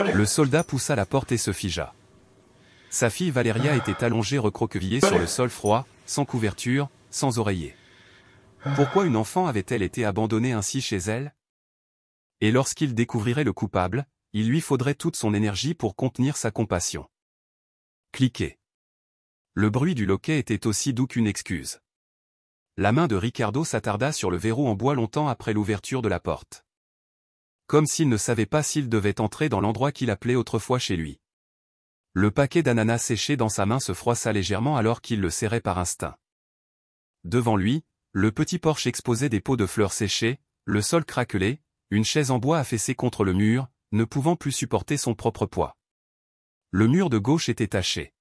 Le soldat poussa la porte et se figea. Sa fille Valeria était allongée recroquevillée sur le sol froid, sans couverture, sans oreiller. Pourquoi une enfant avait-elle été abandonnée ainsi chez elle? Et lorsqu'il découvrirait le coupable, il lui faudrait toute son énergie pour contenir sa compassion. Cliquez. Le bruit du loquet était aussi doux qu'une excuse. La main de Ricardo s'attarda sur le verrou en bois longtemps après l'ouverture de la porte. Comme s'il ne savait pas s'il devait entrer dans l'endroit qu'il appelait autrefois chez lui. Le paquet d'ananas séché dans sa main se froissa légèrement alors qu'il le serrait par instinct. Devant lui, le petit porche exposait des pots de fleurs séchées, le sol craquelé, une chaise en bois affaissée contre le mur, ne pouvant plus supporter son propre poids. Le mur de gauche était taché.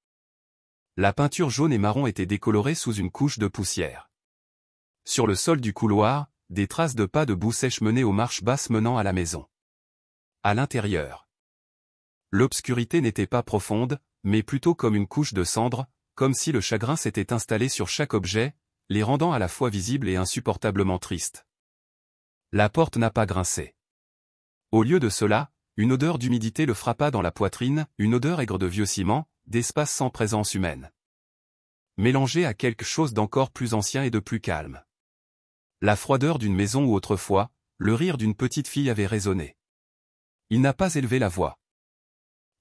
La peinture jaune et marron était décolorée sous une couche de poussière. Sur le sol du couloir, des traces de pas de boue sèche menaient aux marches basses menant à la maison. À l'intérieur, l'obscurité n'était pas profonde, mais plutôt comme une couche de cendre, comme si le chagrin s'était installé sur chaque objet, les rendant à la fois visibles et insupportablement tristes. La porte n'a pas grincé. Au lieu de cela, une odeur d'humidité le frappa dans la poitrine, une odeur aigre de vieux ciment, d'espace sans présence humaine. Mélangée à quelque chose d'encore plus ancien et de plus calme. La froideur d'une maison où autrefois, le rire d'une petite fille avait résonné. Il n'a pas élevé la voix.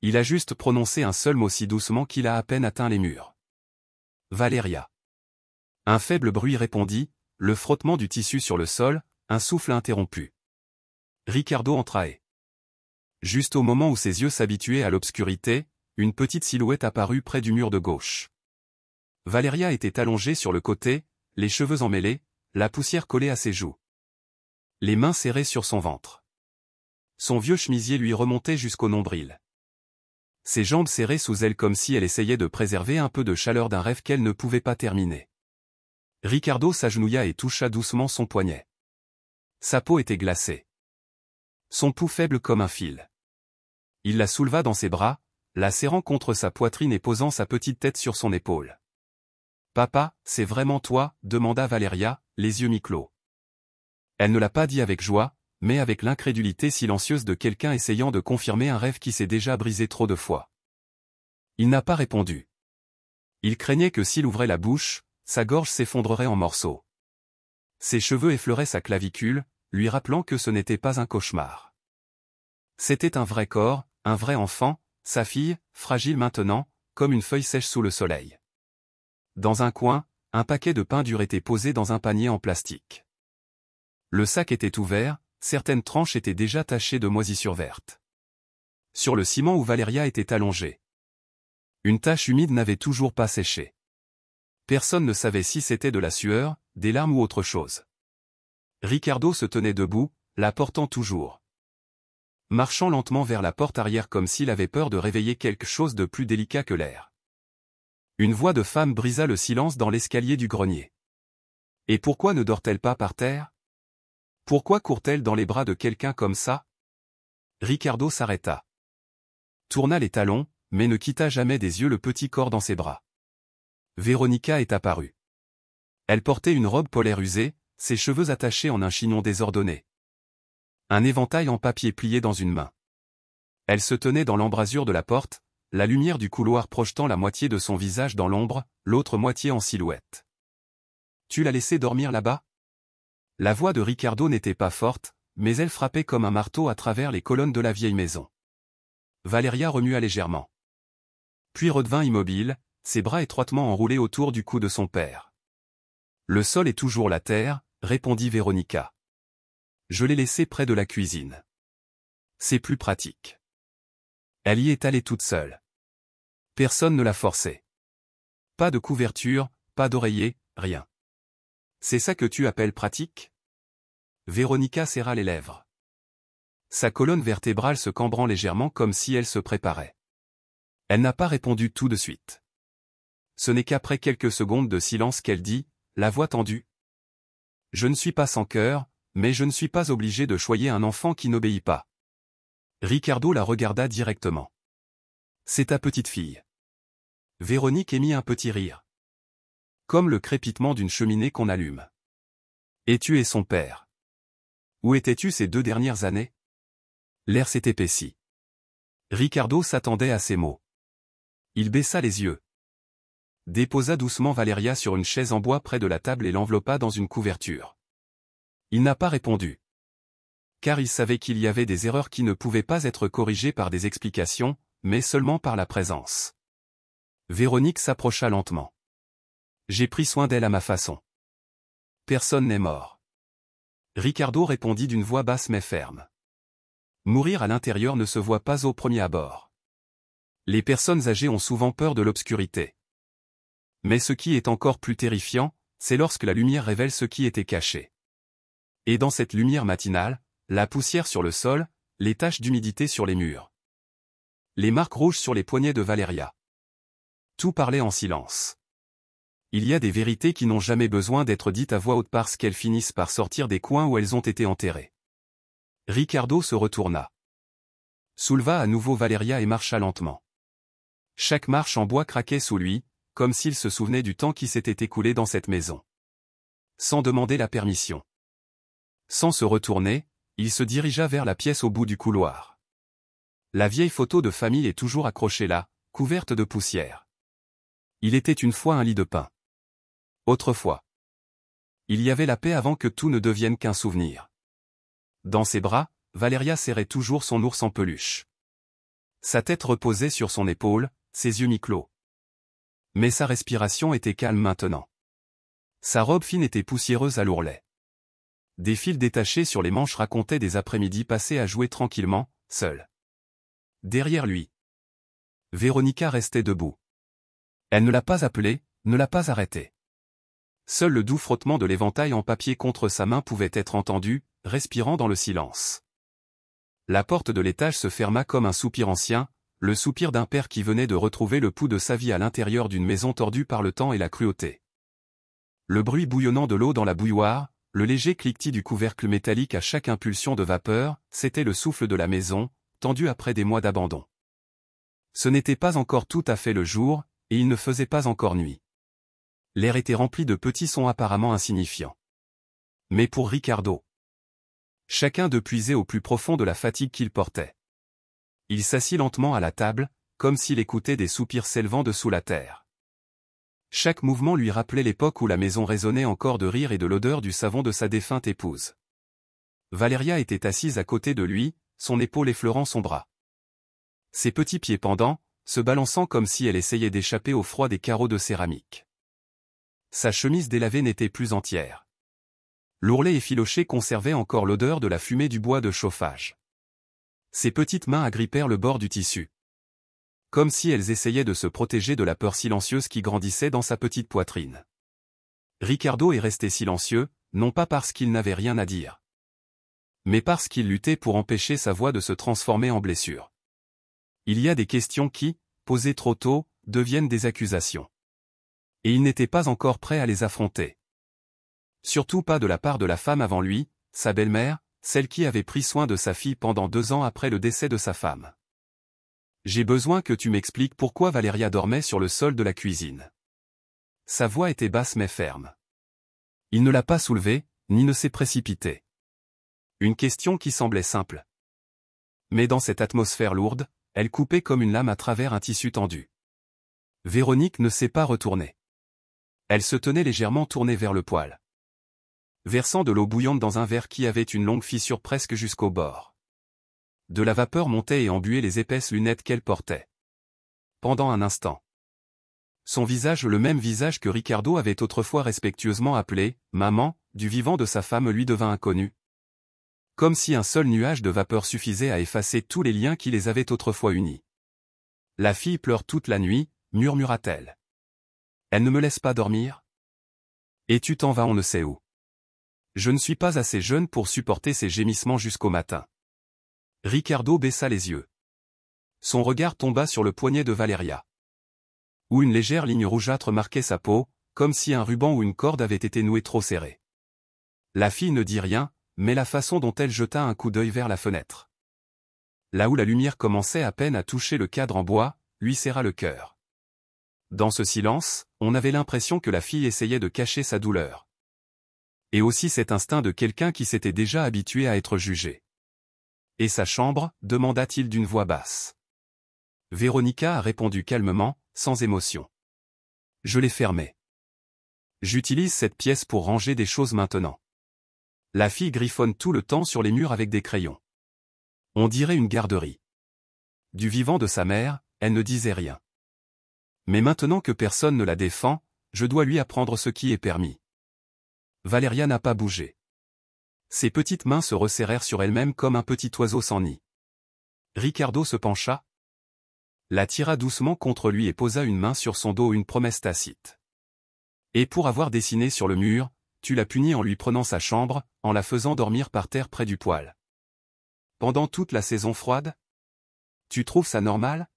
Il a juste prononcé un seul mot si doucement qu'il a à peine atteint les murs. Valeria. Un faible bruit répondit, le frottement du tissu sur le sol, un souffle interrompu. Ricardo entra et, juste au moment où ses yeux s'habituaient à l'obscurité, une petite silhouette apparut près du mur de gauche. Valeria était allongée sur le côté, les cheveux emmêlés, la poussière collée à ses joues. Les mains serrées sur son ventre. Son vieux chemisier lui remontait jusqu'au nombril. Ses jambes serrées sous elle comme si elle essayait de préserver un peu de chaleur d'un rêve qu'elle ne pouvait pas terminer. Ricardo s'agenouilla et toucha doucement son poignet. Sa peau était glacée. Son pouls faible comme un fil. Il la souleva dans ses bras, la serrant contre sa poitrine et posant sa petite tête sur son épaule. « Papa, c'est vraiment toi ?» demanda Valeria, les yeux mi-clos. Elle ne l'a pas dit avec joie, mais avec l'incrédulité silencieuse de quelqu'un essayant de confirmer un rêve qui s'est déjà brisé trop de fois. Il n'a pas répondu. Il craignait que s'il ouvrait la bouche, sa gorge s'effondrerait en morceaux. Ses cheveux effleuraient sa clavicule, lui rappelant que ce n'était pas un cauchemar. C'était un vrai corps, un vrai enfant, sa fille, fragile maintenant, comme une feuille sèche sous le soleil. Dans un coin, un paquet de pain dur était posé dans un panier en plastique. Le sac était ouvert, certaines tranches étaient déjà tachées de moisissure verte. Sur le ciment où Valeria était allongée, une tache humide n'avait toujours pas séché. Personne ne savait si c'était de la sueur, des larmes ou autre chose. Ricardo se tenait debout, la portant toujours. Marchant lentement vers la porte arrière comme s'il avait peur de réveiller quelque chose de plus délicat que l'air. Une voix de femme brisa le silence dans l'escalier du grenier. Et pourquoi ne dort-elle pas par terre? Pourquoi court-elle dans les bras de quelqu'un comme ça? Ricardo s'arrêta. Tourna les talons, mais ne quitta jamais des yeux le petit corps dans ses bras. Véronica est apparue. Elle portait une robe polaire usée, ses cheveux attachés en un chignon désordonné. Un éventail en papier plié dans une main. Elle se tenait dans l'embrasure de la porte, la lumière du couloir projetant la moitié de son visage dans l'ombre, l'autre moitié en silhouette. « Tu l'as laissé dormir là-bas » La voix de Ricardo n'était pas forte, mais elle frappait comme un marteau à travers les colonnes de la vieille maison. Valeria remua légèrement. Puis redevint immobile, ses bras étroitement enroulés autour du cou de son père. « Le sol est toujours la terre » répondit Véronica. « Je l'ai laissé près de la cuisine. C'est plus pratique. » Elle y est allée toute seule. Personne ne l'a forcée. Pas de couverture, pas d'oreiller, rien. C'est ça que tu appelles pratique? Véronica serra les lèvres. Sa colonne vertébrale se cambrant légèrement comme si elle se préparait. Elle n'a pas répondu tout de suite. Ce n'est qu'après quelques secondes de silence qu'elle dit, la voix tendue. « Je ne suis pas sans cœur, mais je ne suis pas obligé de choyer un enfant qui n'obéit pas. » Ricardo la regarda directement. « C'est ta petite fille. » Véronique émit un petit rire. Comme le crépitement d'une cheminée qu'on allume. « Et tu es son père. Où étais-tu ces 2 dernières années ?» L'air s'est épaissi. Ricardo s'attendait à ces mots. Il baissa les yeux. Déposa doucement Valeria sur une chaise en bois près de la table et l'enveloppa dans une couverture. Il n'a pas répondu. Car il savait qu'il y avait des erreurs qui ne pouvaient pas être corrigées par des explications, mais seulement par la présence. Véronique s'approcha lentement. J'ai pris soin d'elle à ma façon. Personne n'est mort. Ricardo répondit d'une voix basse mais ferme. Mourir à l'intérieur ne se voit pas au premier abord. Les personnes âgées ont souvent peur de l'obscurité. Mais ce qui est encore plus terrifiant, c'est lorsque la lumière révèle ce qui était caché. Et dans cette lumière matinale, la poussière sur le sol, les taches d'humidité sur les murs. Les marques rouges sur les poignets de Valeria. Tout parlait en silence. Il y a des vérités qui n'ont jamais besoin d'être dites à voix haute parce qu'elles finissent par sortir des coins où elles ont été enterrées. Ricardo se retourna. Souleva à nouveau Valeria et marcha lentement. Chaque marche en bois craquait sous lui, comme s'il se souvenait du temps qui s'était écoulé dans cette maison. Sans demander la permission. Sans se retourner, il se dirigea vers la pièce au bout du couloir. La vieille photo de famille est toujours accrochée là, couverte de poussière. Il était une fois un lit de pin. Autrefois. Il y avait la paix avant que tout ne devienne qu'un souvenir. Dans ses bras, Valeria serrait toujours son ours en peluche. Sa tête reposait sur son épaule, ses yeux mi-clos. Mais sa respiration était calme maintenant. Sa robe fine était poussiéreuse à l'ourlet. Des fils détachés sur les manches racontaient des après-midi passés à jouer tranquillement, seul. Derrière lui. Véronica restait debout. Elle ne l'a pas appelé, ne l'a pas arrêté. Seul le doux frottement de l'éventail en papier contre sa main pouvait être entendu, respirant dans le silence. La porte de l'étage se ferma comme un soupir ancien, le soupir d'un père qui venait de retrouver le pouls de sa vie à l'intérieur d'une maison tordue par le temps et la cruauté. Le bruit bouillonnant de l'eau dans la bouilloire, le léger cliquetis du couvercle métallique à chaque impulsion de vapeur, c'était le souffle de la maison, tendue après des mois d'abandon. Ce n'était pas encore tout à fait le jour, et il ne faisait pas encore nuit. L'air était rempli de petits sons apparemment insignifiants. Mais pour Ricardo, chacun de puiser au plus profond de la fatigue qu'il portait. Il s'assit lentement à la table, comme s'il écoutait des soupirs s'élevant dessous la terre. Chaque mouvement lui rappelait l'époque où la maison résonnait encore de rire et de l'odeur du savon de sa défunte épouse. Valeria était assise à côté de lui, son épaule effleurant son bras. Ses petits pieds pendants, se balançant comme si elle essayait d'échapper au froid des carreaux de céramique. Sa chemise délavée n'était plus entière. L'ourlet effiloché conservait encore l'odeur de la fumée du bois de chauffage. Ses petites mains agrippèrent le bord du tissu. Comme si elles essayaient de se protéger de la peur silencieuse qui grandissait dans sa petite poitrine. Ricardo est resté silencieux, non pas parce qu'il n'avait rien à dire, mais parce qu'il luttait pour empêcher sa voix de se transformer en blessure. Il y a des questions qui, posées trop tôt, deviennent des accusations. Et il n'était pas encore prêt à les affronter. Surtout pas de la part de la femme avant lui, sa belle-mère, celle qui avait pris soin de sa fille pendant 2 ans après le décès de sa femme. J'ai besoin que tu m'expliques pourquoi Valeria dormait sur le sol de la cuisine. Sa voix était basse mais ferme. Il ne l'a pas soulevée, ni ne s'est précipité. Une question qui semblait simple. Mais dans cette atmosphère lourde, elle coupait comme une lame à travers un tissu tendu. Véronique ne s'est pas retournée. Elle se tenait légèrement tournée vers le poêle, versant de l'eau bouillante dans un verre qui avait une longue fissure presque jusqu'au bord. De la vapeur montait et embuait les épaisses lunettes qu'elle portait. Pendant un instant, son visage, le même visage que Ricardo avait autrefois respectueusement appelé « maman », du vivant de sa femme lui devint inconnu. Comme si un seul nuage de vapeur suffisait à effacer tous les liens qui les avaient autrefois unis. « La fille pleure toute la nuit », murmura-t-elle. « Elle ne me laisse pas dormir ? Et tu t'en vas on ne sait où. Je ne suis pas assez jeune pour supporter ces gémissements jusqu'au matin. » Ricardo baissa les yeux. Son regard tomba sur le poignet de Valeria, où une légère ligne rougeâtre marquait sa peau, comme si un ruban ou une corde avait été noué trop serré. La fille ne dit rien, mais la façon dont elle jeta un coup d'œil vers la fenêtre, là où la lumière commençait à peine à toucher le cadre en bois, lui serra le cœur. Dans ce silence, on avait l'impression que la fille essayait de cacher sa douleur. Et aussi cet instinct de quelqu'un qui s'était déjà habitué à être jugé. « Et sa chambre ?» demanda-t-il d'une voix basse. Véronica a répondu calmement, sans émotion. Je l'ai fermé. J'utilise cette pièce pour ranger des choses maintenant. La fille griffonne tout le temps sur les murs avec des crayons. On dirait une garderie. Du vivant de sa mère, elle ne disait rien. Mais maintenant que personne ne la défend, je dois lui apprendre ce qui est permis. Valeria n'a pas bougé. Ses petites mains se resserrèrent sur elle-même comme un petit oiseau sans nid. Ricardo se pencha, la tira doucement contre lui et posa une main sur son dos, une promesse tacite. Et pour avoir dessiné sur le mur, tu l'as punie en lui prenant sa chambre, en la faisant dormir par terre près du poêle. Pendant toute la saison froide? Tu trouves ça normal?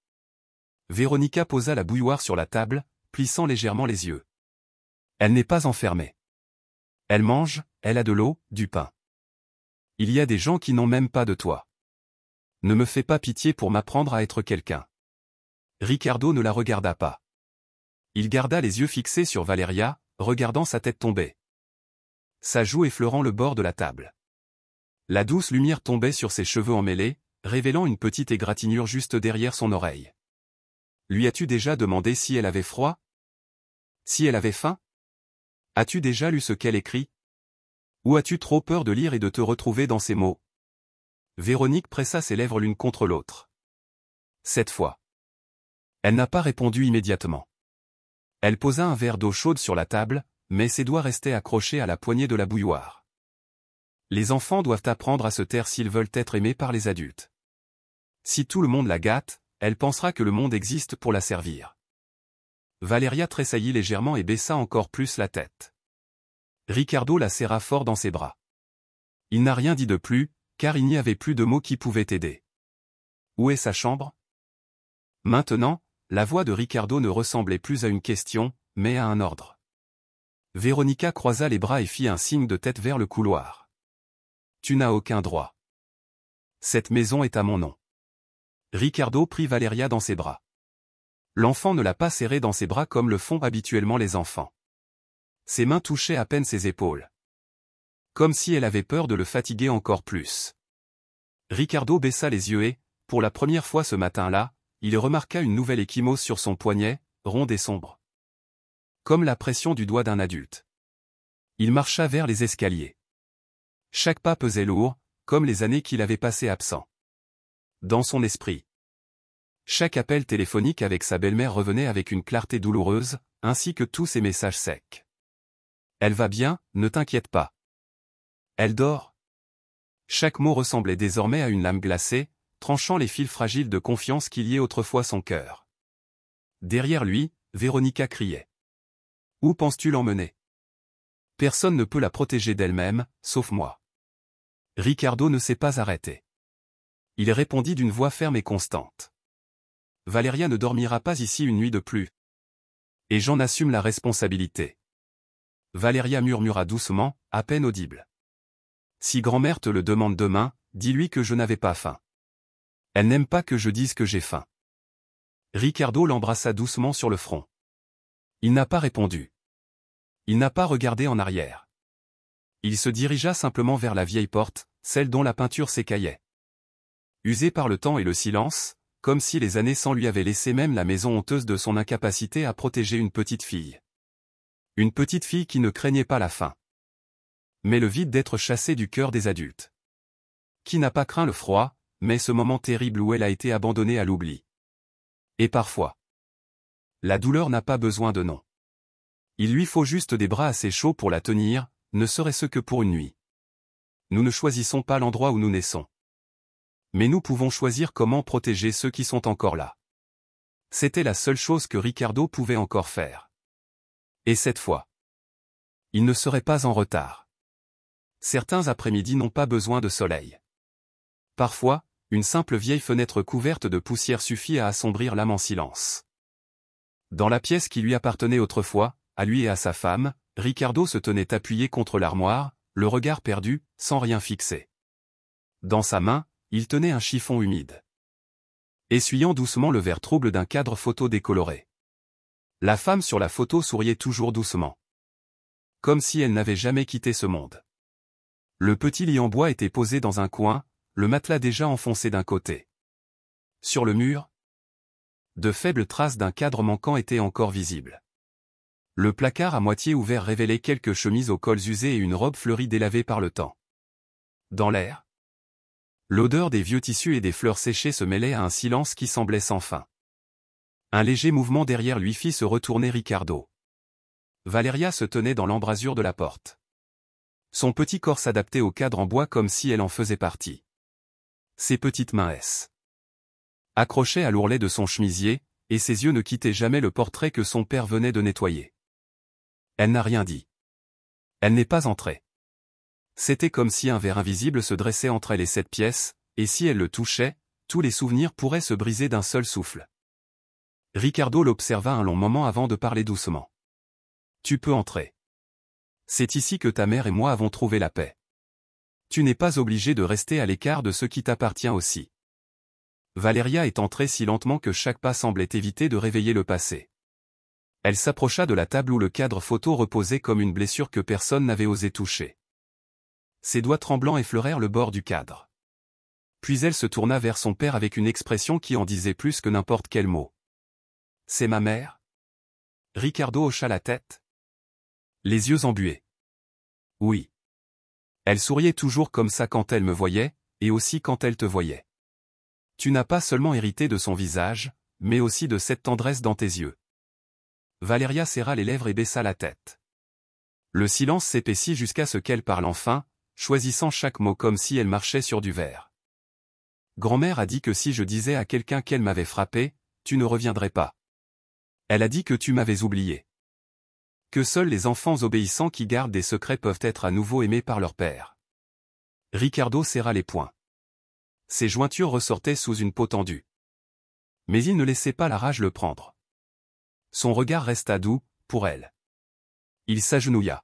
Véronica posa la bouilloire sur la table, plissant légèrement les yeux. Elle n'est pas enfermée. Elle mange, elle a de l'eau, du pain. Il y a des gens qui n'ont même pas de toit. Ne me fais pas pitié pour m'apprendre à être quelqu'un. Ricardo ne la regarda pas. Il garda les yeux fixés sur Valeria, regardant sa tête tomber. Sa joue effleurant le bord de la table. La douce lumière tombait sur ses cheveux emmêlés, révélant une petite égratignure juste derrière son oreille. Lui as-tu déjà demandé si elle avait froid? Si elle avait faim? As-tu déjà lu ce qu'elle écrit? Ou as-tu trop peur de lire et de te retrouver dans ces mots? Véronique pressa ses lèvres l'une contre l'autre. Cette fois. Elle n'a pas répondu immédiatement. Elle posa un verre d'eau chaude sur la table, mais ses doigts restaient accrochés à la poignée de la bouilloire. Les enfants doivent apprendre à se taire s'ils veulent être aimés par les adultes. Si tout le monde la gâte, elle pensera que le monde existe pour la servir. Valeria tressaillit légèrement et baissa encore plus la tête. Ricardo la serra fort dans ses bras. Il n'a rien dit de plus, car il n'y avait plus de mots qui pouvaient aider. Où est sa chambre? Maintenant, la voix de Ricardo ne ressemblait plus à une question, mais à un ordre. Véronica croisa les bras et fit un signe de tête vers le couloir. Tu n'as aucun droit. Cette maison est à mon nom. Ricardo prit Valeria dans ses bras. L'enfant ne l'a pas serrée dans ses bras comme le font habituellement les enfants. Ses mains touchaient à peine ses épaules. Comme si elle avait peur de le fatiguer encore plus. Ricardo baissa les yeux et, pour la première fois ce matin-là, il remarqua une nouvelle ecchymose sur son poignet, ronde et sombre. Comme la pression du doigt d'un adulte. Il marcha vers les escaliers. Chaque pas pesait lourd, comme les années qu'il avait passées absent. Dans son esprit. Chaque appel téléphonique avec sa belle-mère revenait avec une clarté douloureuse, ainsi que tous ses messages secs. Elle va bien, ne t'inquiète pas. Elle dort. Chaque mot ressemblait désormais à une lame glacée, tranchant les fils fragiles de confiance qui liaient autrefois son cœur. Derrière lui, Véronica criait. Où penses-tu l'emmener? Personne ne peut la protéger d'elle-même, sauf moi. Ricardo ne s'est pas arrêté. Il répondit d'une voix ferme et constante. Valeria ne dormira pas ici une nuit de plus. Et j'en assume la responsabilité. Valeria murmura doucement, à peine audible. Si grand-mère te le demande demain, dis-lui que je n'avais pas faim. Elle n'aime pas que je dise que j'ai faim. Ricardo l'embrassa doucement sur le front. Il n'a pas répondu. Il n'a pas regardé en arrière. Il se dirigea simplement vers la vieille porte, celle dont la peinture s'écaillait. Usé par le temps et le silence, comme si les années sans lui avaient laissé même la maison honteuse de son incapacité à protéger une petite fille. Une petite fille qui ne craignait pas la faim. Mais le vide d'être chassée du cœur des adultes. Qui n'a pas craint le froid, mais ce moment terrible où elle a été abandonnée à l'oubli. Et parfois. La douleur n'a pas besoin de nom. Il lui faut juste des bras assez chauds pour la tenir, ne serait-ce que pour une nuit. Nous ne choisissons pas l'endroit où nous naissons. Mais nous pouvons choisir comment protéger ceux qui sont encore là. C'était la seule chose que Ricardo pouvait encore faire. Et cette fois, il ne serait pas en retard. Certains après-midi n'ont pas besoin de soleil. Parfois, une simple vieille fenêtre couverte de poussière suffit à assombrir l'âme en silence. Dans la pièce qui lui appartenait autrefois, à lui et à sa femme, Ricardo se tenait appuyé contre l'armoire, le regard perdu, sans rien fixer. Dans sa main, il tenait un chiffon humide. Essuyant doucement le verre trouble d'un cadre photo décoloré. La femme sur la photo souriait toujours doucement. Comme si elle n'avait jamais quitté ce monde. Le petit lit en bois était posé dans un coin, le matelas déjà enfoncé d'un côté. Sur le mur, De faibles traces d'un cadre manquant étaient encore visibles. Le placard à moitié ouvert révélait quelques chemises aux cols usés et une robe fleurie délavée par le temps. Dans l'air, l'odeur des vieux tissus et des fleurs séchées se mêlait à un silence qui semblait sans fin. Un léger mouvement derrière lui fit se retourner Ricardo. Valeria se tenait dans l'embrasure de la porte. Son petit corps s'adaptait au cadre en bois comme si elle en faisait partie. Ses petites mains accrochaient à l'ourlet de son chemisier, et ses yeux ne quittaient jamais le portrait que son père venait de nettoyer. Elle n'a rien dit. Elle n'est pas entrée. C'était comme si un verre invisible se dressait entre elle et cette pièce, et si elle le touchait, tous les souvenirs pourraient se briser d'un seul souffle. Ricardo l'observa un long moment avant de parler doucement. « Tu peux entrer. C'est ici que ta mère et moi avons trouvé la paix. Tu n'es pas obligé de rester à l'écart de ce qui t'appartient aussi. » Valeria est entrée si lentement que chaque pas semblait éviter de réveiller le passé. Elle s'approcha de la table où le cadre photo reposait comme une blessure que personne n'avait osé toucher. Ses doigts tremblants effleurèrent le bord du cadre. Puis elle se tourna vers son père avec une expression qui en disait plus que n'importe quel mot. « C'est ma mère ?» Ricardo hocha la tête. Les yeux embués. « Oui. » Elle souriait toujours comme ça quand elle me voyait, et aussi quand elle te voyait. Tu n'as pas seulement hérité de son visage, mais aussi de cette tendresse dans tes yeux. Valeria serra les lèvres et baissa la tête. Le silence s'épaissit jusqu'à ce qu'elle parle enfin, choisissant chaque mot comme si elle marchait sur du verre. Grand-mère a dit que si je disais à quelqu'un qu'elle m'avait frappé, tu ne reviendrais pas. Elle a dit que tu m'avais oublié. Que seuls les enfants obéissants qui gardent des secrets peuvent être à nouveau aimés par leur père. Ricardo serra les poings. Ses jointures ressortaient sous une peau tendue. Mais il ne laissait pas la rage le prendre. Son regard resta doux, pour elle. Il s'agenouilla.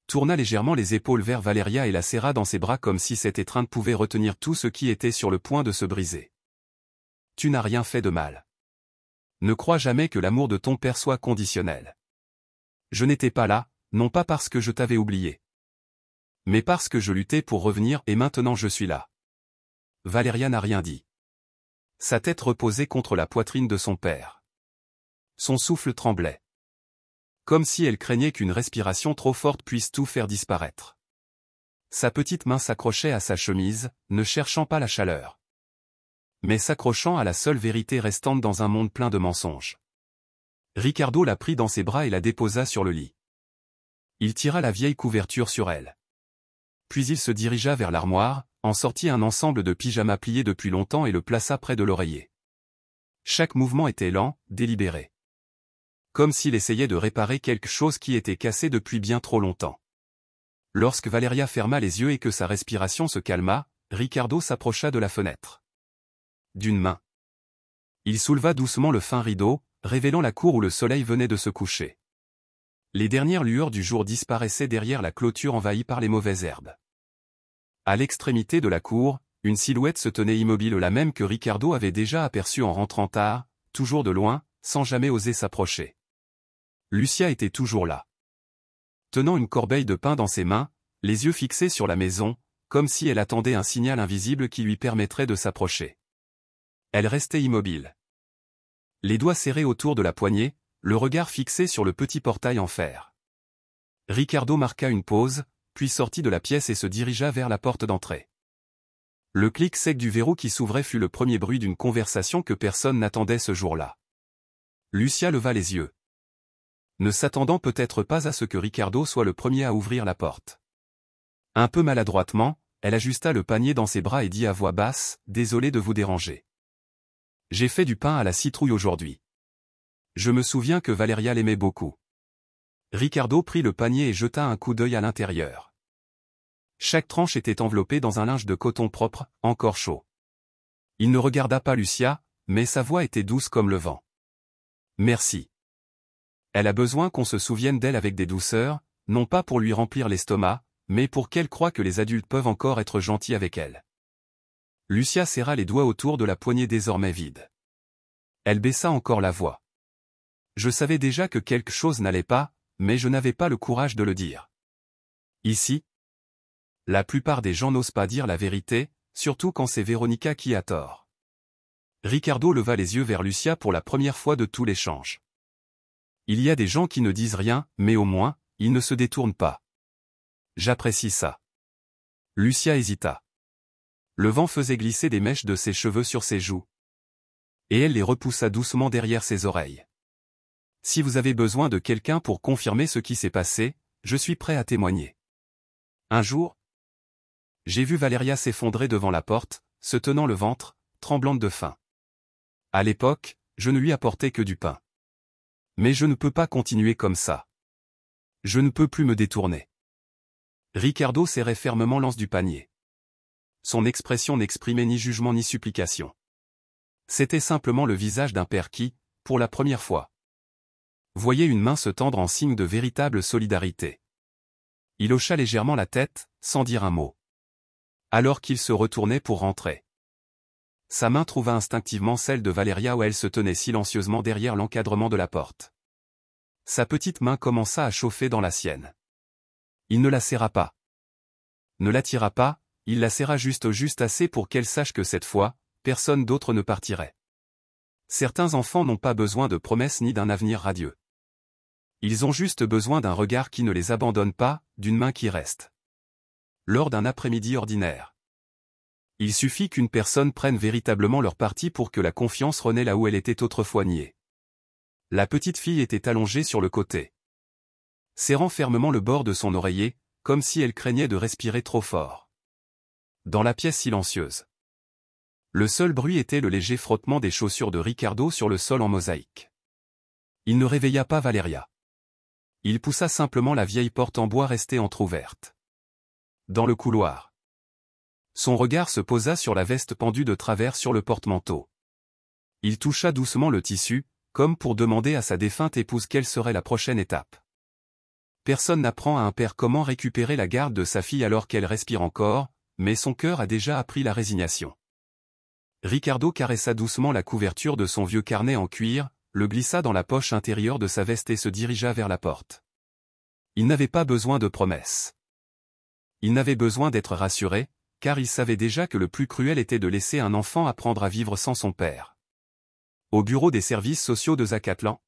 Tourna légèrement les épaules vers Valeria et la serra dans ses bras comme si cette étreinte pouvait retenir tout ce qui était sur le point de se briser. Tu n'as rien fait de mal. Ne crois jamais que l'amour de ton père soit conditionnel. Je n'étais pas là, non pas parce que je t'avais oublié. Mais parce que je luttais pour revenir et maintenant je suis là. Valeria n'a rien dit. Sa tête reposait contre la poitrine de son père. Son souffle tremblait. Comme si elle craignait qu'une respiration trop forte puisse tout faire disparaître. Sa petite main s'accrochait à sa chemise, ne cherchant pas la chaleur. Mais s'accrochant à la seule vérité restante dans un monde plein de mensonges. Ricardo la prit dans ses bras et la déposa sur le lit. Il tira la vieille couverture sur elle. Puis il se dirigea vers l'armoire, en sortit un ensemble de pyjamas pliés depuis longtemps et le plaça près de l'oreiller. Chaque mouvement était lent, délibéré. Comme s'il essayait de réparer quelque chose qui était cassé depuis bien trop longtemps. Lorsque Valeria ferma les yeux et que sa respiration se calma, Ricardo s'approcha de la fenêtre. D'une main. Il souleva doucement le fin rideau, révélant la cour où le soleil venait de se coucher. Les dernières lueurs du jour disparaissaient derrière la clôture envahie par les mauvaises herbes. À l'extrémité de la cour, une silhouette se tenait immobile, la même que Ricardo avait déjà aperçue en rentrant tard, toujours de loin, sans jamais oser s'approcher. Lucia était toujours là. Tenant une corbeille de pain dans ses mains, les yeux fixés sur la maison, comme si elle attendait un signal invisible qui lui permettrait de s'approcher. Elle restait immobile. Les doigts serrés autour de la poignée, le regard fixé sur le petit portail en fer. Ricardo marqua une pause, puis sortit de la pièce et se dirigea vers la porte d'entrée. Le clic sec du verrou qui s'ouvrait fut le premier bruit d'une conversation que personne n'attendait ce jour-là. Lucia leva les yeux. Ne s'attendant peut-être pas à ce que Ricardo soit le premier à ouvrir la porte. Un peu maladroitement, elle ajusta le panier dans ses bras et dit à voix basse, « Désolé de vous déranger. J'ai fait du pain à la citrouille aujourd'hui. Je me souviens que Valeria l'aimait beaucoup. » Ricardo prit le panier et jeta un coup d'œil à l'intérieur. Chaque tranche était enveloppée dans un linge de coton propre, encore chaud. Il ne regarda pas Lucia, mais sa voix était douce comme le vent. « Merci. Elle a besoin qu'on se souvienne d'elle avec des douceurs, non pas pour lui remplir l'estomac, mais pour qu'elle croie que les adultes peuvent encore être gentils avec elle. » Lucia serra les doigts autour de la poignée désormais vide. Elle baissa encore la voix. « Je savais déjà que quelque chose n'allait pas, mais je n'avais pas le courage de le dire. Ici, la plupart des gens n'osent pas dire la vérité, surtout quand c'est Véronica qui a tort. Ricardo leva les yeux vers Lucia pour la première fois de tout l'échange. Il y a des gens qui ne disent rien, mais au moins, ils ne se détournent pas. J'apprécie ça. Lucia hésita. Le vent faisait glisser des mèches de ses cheveux sur ses joues. Et elle les repoussa doucement derrière ses oreilles. Si vous avez besoin de quelqu'un pour confirmer ce qui s'est passé, je suis prêt à témoigner. Un jour, j'ai vu Valeria s'effondrer devant la porte, se tenant le ventre, tremblante de faim. À l'époque, je ne lui apportais que du pain. Mais je ne peux pas continuer comme ça. Je ne peux plus me détourner. Ricardo serrait fermement l'anse du panier. Son expression n'exprimait ni jugement ni supplication. C'était simplement le visage d'un père qui, pour la première fois, voyait une main se tendre en signe de véritable solidarité. Il hocha légèrement la tête, sans dire un mot. Alors qu'il se retournait pour rentrer. Sa main trouva instinctivement celle de Valeria où elle se tenait silencieusement derrière l'encadrement de la porte. Sa petite main commença à chauffer dans la sienne. Il ne la serra pas. Ne la tira pas, il la serra juste assez pour qu'elle sache que cette fois, personne d'autre ne partirait. Certains enfants n'ont pas besoin de promesses ni d'un avenir radieux. Ils ont juste besoin d'un regard qui ne les abandonne pas, d'une main qui reste. Lors d'un après-midi ordinaire. Il suffit qu'une personne prenne véritablement leur parti pour que la confiance renaisse là où elle était autrefois niée. La petite fille était allongée sur le côté, serrant fermement le bord de son oreiller, comme si elle craignait de respirer trop fort. Dans la pièce silencieuse. Le seul bruit était le léger frottement des chaussures de Ricardo sur le sol en mosaïque. Il ne réveilla pas Valeria. Il poussa simplement la vieille porte en bois restée entr'ouverte. Dans le couloir. Son regard se posa sur la veste pendue de travers sur le porte-manteau. Il toucha doucement le tissu, comme pour demander à sa défunte épouse quelle serait la prochaine étape. Personne n'apprend à un père comment récupérer la garde de sa fille alors qu'elle respire encore, mais son cœur a déjà appris la résignation. Ricardo caressa doucement la couverture de son vieux carnet en cuir, le glissa dans la poche intérieure de sa veste et se dirigea vers la porte. Il n'avait pas besoin de promesses. Il n'avait besoin d'être rassuré, car il savait déjà que le plus cruel était de laisser un enfant apprendre à vivre sans son père. Au bureau des services sociaux de Zacatlan,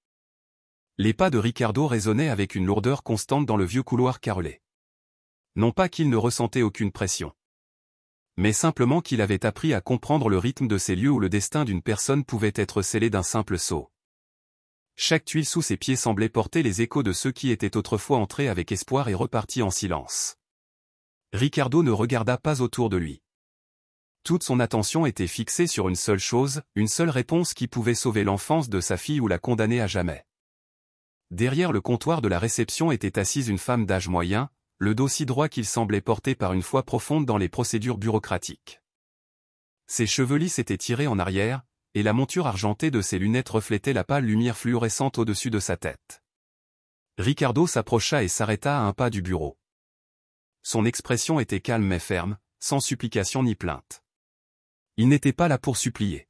les pas de Ricardo résonnaient avec une lourdeur constante dans le vieux couloir carrelé. Non pas qu'il ne ressentait aucune pression, mais simplement qu'il avait appris à comprendre le rythme de ces lieux où le destin d'une personne pouvait être scellé d'un simple saut. Chaque tuile sous ses pieds semblait porter les échos de ceux qui étaient autrefois entrés avec espoir et repartis en silence. Ricardo ne regarda pas autour de lui. Toute son attention était fixée sur une seule chose, une seule réponse qui pouvait sauver l'enfance de sa fille ou la condamner à jamais. Derrière le comptoir de la réception était assise une femme d'âge moyen, le dos si droit qu'il semblait porté par une foi profonde dans les procédures bureaucratiques. Ses cheveux lisses étaient tirés en arrière, et la monture argentée de ses lunettes reflétait la pâle lumière fluorescente au-dessus de sa tête. Ricardo s'approcha et s'arrêta à un pas du bureau. Son expression était calme mais ferme, sans supplication ni plainte. Il n'était pas là pour supplier.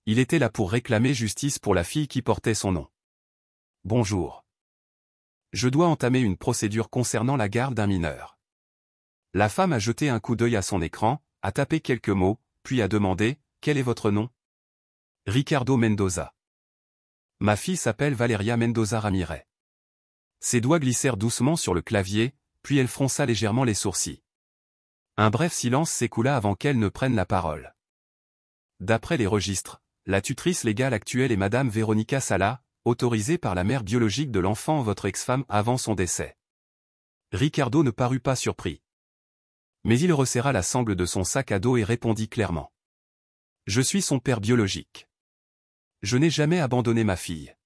Il était là pour réclamer justice pour la fille qui portait son nom. Bonjour. Je dois entamer une procédure concernant la garde d'un mineur. La femme a jeté un coup d'œil à son écran, a tapé quelques mots, puis a demandé « Quel est votre nom ?» Ricardo Mendoza. Ma fille s'appelle Valeria Mendoza Ramirez. Ses doigts glissèrent doucement sur le clavier, puis elle fronça légèrement les sourcils. Un bref silence s'écoula avant qu'elle ne prenne la parole. D'après les registres, la tutrice légale actuelle est Madame Véronica Sala, autorisée par la mère biologique de l'enfant votre ex-femme avant son décès. Ricardo ne parut pas surpris. Mais il resserra la sangle de son sac à dos et répondit clairement. Je suis son père biologique. Je n'ai jamais abandonné ma fille.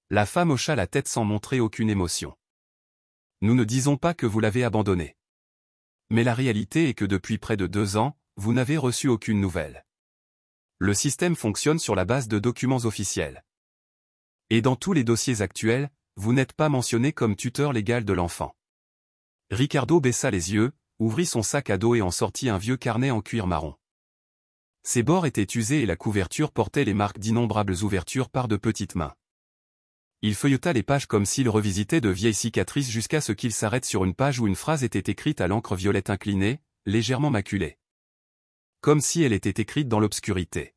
La femme hocha la tête sans montrer aucune émotion. Nous ne disons pas que vous l'avez abandonnée. Mais la réalité est que depuis près de 2 ans, vous n'avez reçu aucune nouvelle. Le système fonctionne sur la base de documents officiels. Et dans tous les dossiers actuels, vous n'êtes pas mentionné comme tuteur légal de l'enfant. Ricardo baissa les yeux, ouvrit son sac à dos et en sortit un vieux carnet en cuir marron. Ses bords étaient usés et la couverture portait les marques d'innombrables ouvertures par de petites mains. Il feuilleta les pages comme s'il revisitait de vieilles cicatrices jusqu'à ce qu'il s'arrête sur une page où une phrase était écrite à l'encre violette inclinée, légèrement maculée. Comme si elle était écrite dans l'obscurité.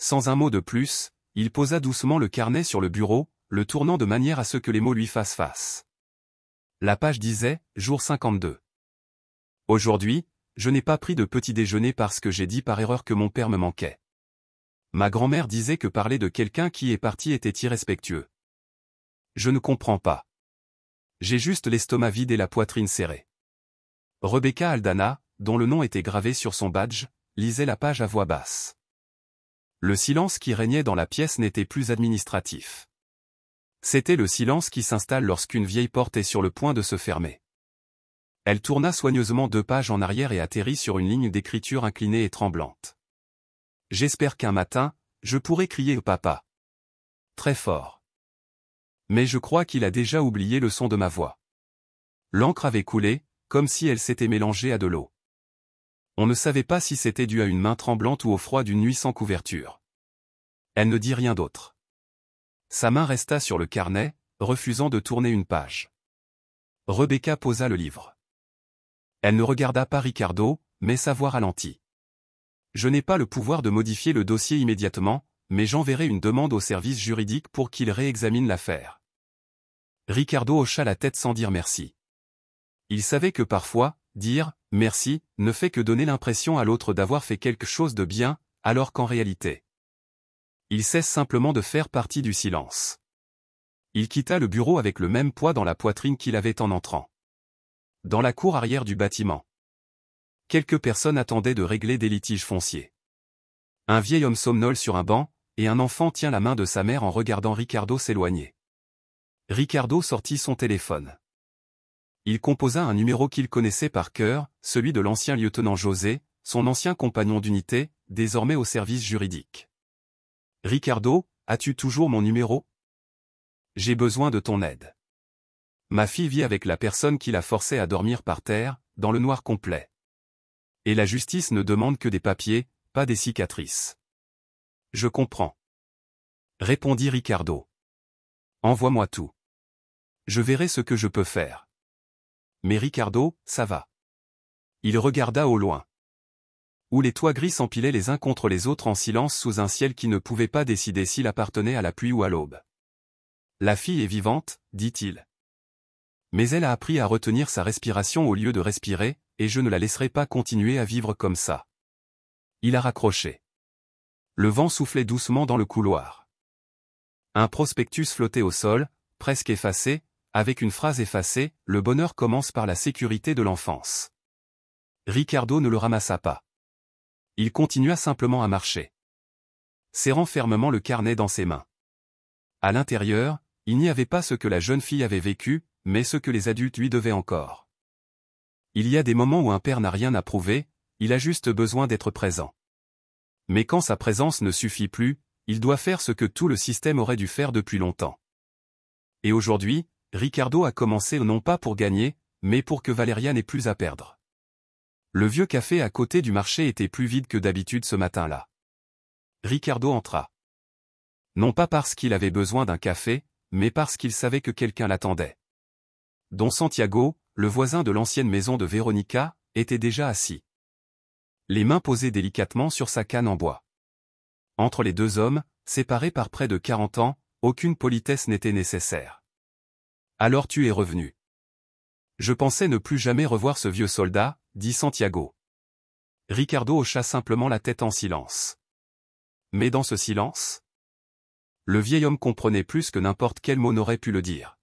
sans un mot de plus, il posa doucement le carnet sur le bureau, le tournant de manière à ce que les mots lui fassent face. La page disait « Jour 52 ». Aujourd'hui, je n'ai pas pris de petit déjeuner parce que j'ai dit par erreur que mon père me manquait. Ma grand-mère disait que parler de quelqu'un qui est parti était irrespectueux. Je ne comprends pas. J'ai juste l'estomac vide et la poitrine serrée. Rebecca Aldana, dont le nom était gravé sur son badge, lisait la page à voix basse. Le silence qui régnait dans la pièce n'était plus administratif. C'était le silence qui s'installe lorsqu'une vieille porte est sur le point de se fermer. Elle tourna soigneusement 2 pages en arrière et atterrit sur une ligne d'écriture inclinée et tremblante. J'espère qu'un matin, je pourrai crier au papa. Très fort. Mais je crois qu'il a déjà oublié le son de ma voix. L'encre avait coulé, comme si elle s'était mélangée à de l'eau. On ne savait pas si c'était dû à une main tremblante ou au froid d'une nuit sans couverture. Elle ne dit rien d'autre. Sa main resta sur le carnet, refusant de tourner une page. Rebecca posa le livre. Elle ne regarda pas Ricardo, mais sa voix ralentit. Je n'ai pas le pouvoir de modifier le dossier immédiatement, mais j'enverrai une demande au service juridique pour qu'il réexamine l'affaire. Ricardo hocha la tête sans dire merci. Il savait que parfois, dire « merci » ne fait que donner l'impression à l'autre d'avoir fait quelque chose de bien, alors qu'en réalité, il cesse simplement de faire partie du silence. Il quitta le bureau avec le même poids dans la poitrine qu'il avait en entrant. Dans la cour arrière du bâtiment, quelques personnes attendaient de régler des litiges fonciers. Un vieil homme somnole sur un banc, et un enfant tient la main de sa mère en regardant Ricardo s'éloigner. Ricardo sortit son téléphone. Il composa un numéro qu'il connaissait par cœur, celui de l'ancien lieutenant José, son ancien compagnon d'unité, désormais au service juridique. « Ricardo, as-tu toujours mon numéro ? J'ai besoin de ton aide. Ma fille vit avec la personne qui l'a forcée à dormir par terre, dans le noir complet. Et la justice ne demande que des papiers, pas des cicatrices. » « Je comprends. » répondit Ricardo. « Envoie-moi tout. Je verrai ce que je peux faire. » Mais Ricardo, ça va. Il regarda au loin, où les toits gris s'empilaient les uns contre les autres en silence sous un ciel qui ne pouvait pas décider s'il appartenait à la pluie ou à l'aube. « La fille est vivante, dit-il. Mais elle a appris à retenir sa respiration au lieu de respirer, et je ne la laisserai pas continuer à vivre comme ça. » Il a raccroché. Le vent soufflait doucement dans le couloir. Un prospectus flottait au sol, presque effacé, avec une phrase effacée, « Le bonheur commence par la sécurité de l'enfance. » Ricardo ne le ramassa pas. Il continua simplement à marcher, serrant fermement le carnet dans ses mains. À l'intérieur, il n'y avait pas ce que la jeune fille avait vécu, mais ce que les adultes lui devaient encore. Il y a des moments où un père n'a rien à prouver, il a juste besoin d'être présent. Mais quand sa présence ne suffit plus, il doit faire ce que tout le système aurait dû faire depuis longtemps. Et aujourd'hui, Ricardo a commencé non pas pour gagner, mais pour que Valeria n'ait plus à perdre. Le vieux café à côté du marché était plus vide que d'habitude ce matin-là. Ricardo entra. Non pas parce qu'il avait besoin d'un café, mais parce qu'il savait que quelqu'un l'attendait. Don Santiago, le voisin de l'ancienne maison de Véronica, était déjà assis, les mains posées délicatement sur sa canne en bois. Entre les deux hommes, séparés par près de 40 ans, aucune politesse n'était nécessaire. « Alors tu es revenu. »« Je pensais ne plus jamais revoir ce vieux soldat, » dit Santiago. Ricardo hocha simplement la tête en silence. Mais dans ce silence, le vieil homme comprenait plus que n'importe quel mot n'aurait pu le dire.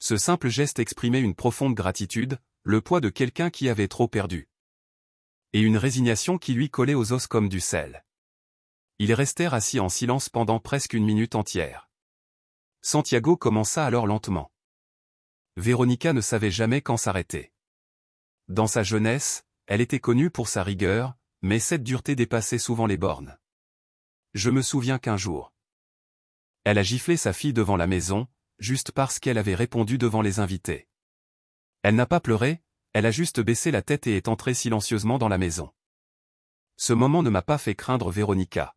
Ce simple geste exprimait une profonde gratitude, le poids de quelqu'un qui avait trop perdu. Et une résignation qui lui collait aux os comme du sel. Ils restèrent assis en silence pendant presque une minute entière. Santiago commença alors lentement. Véronica ne savait jamais quand s'arrêter. Dans sa jeunesse, elle était connue pour sa rigueur, mais cette dureté dépassait souvent les bornes. Je me souviens qu'un jour, elle a giflé sa fille devant la maison, juste parce qu'elle avait répondu devant les invités. Elle n'a pas pleuré, elle a juste baissé la tête et est entrée silencieusement dans la maison. Ce moment ne m'a pas fait craindre Véronica.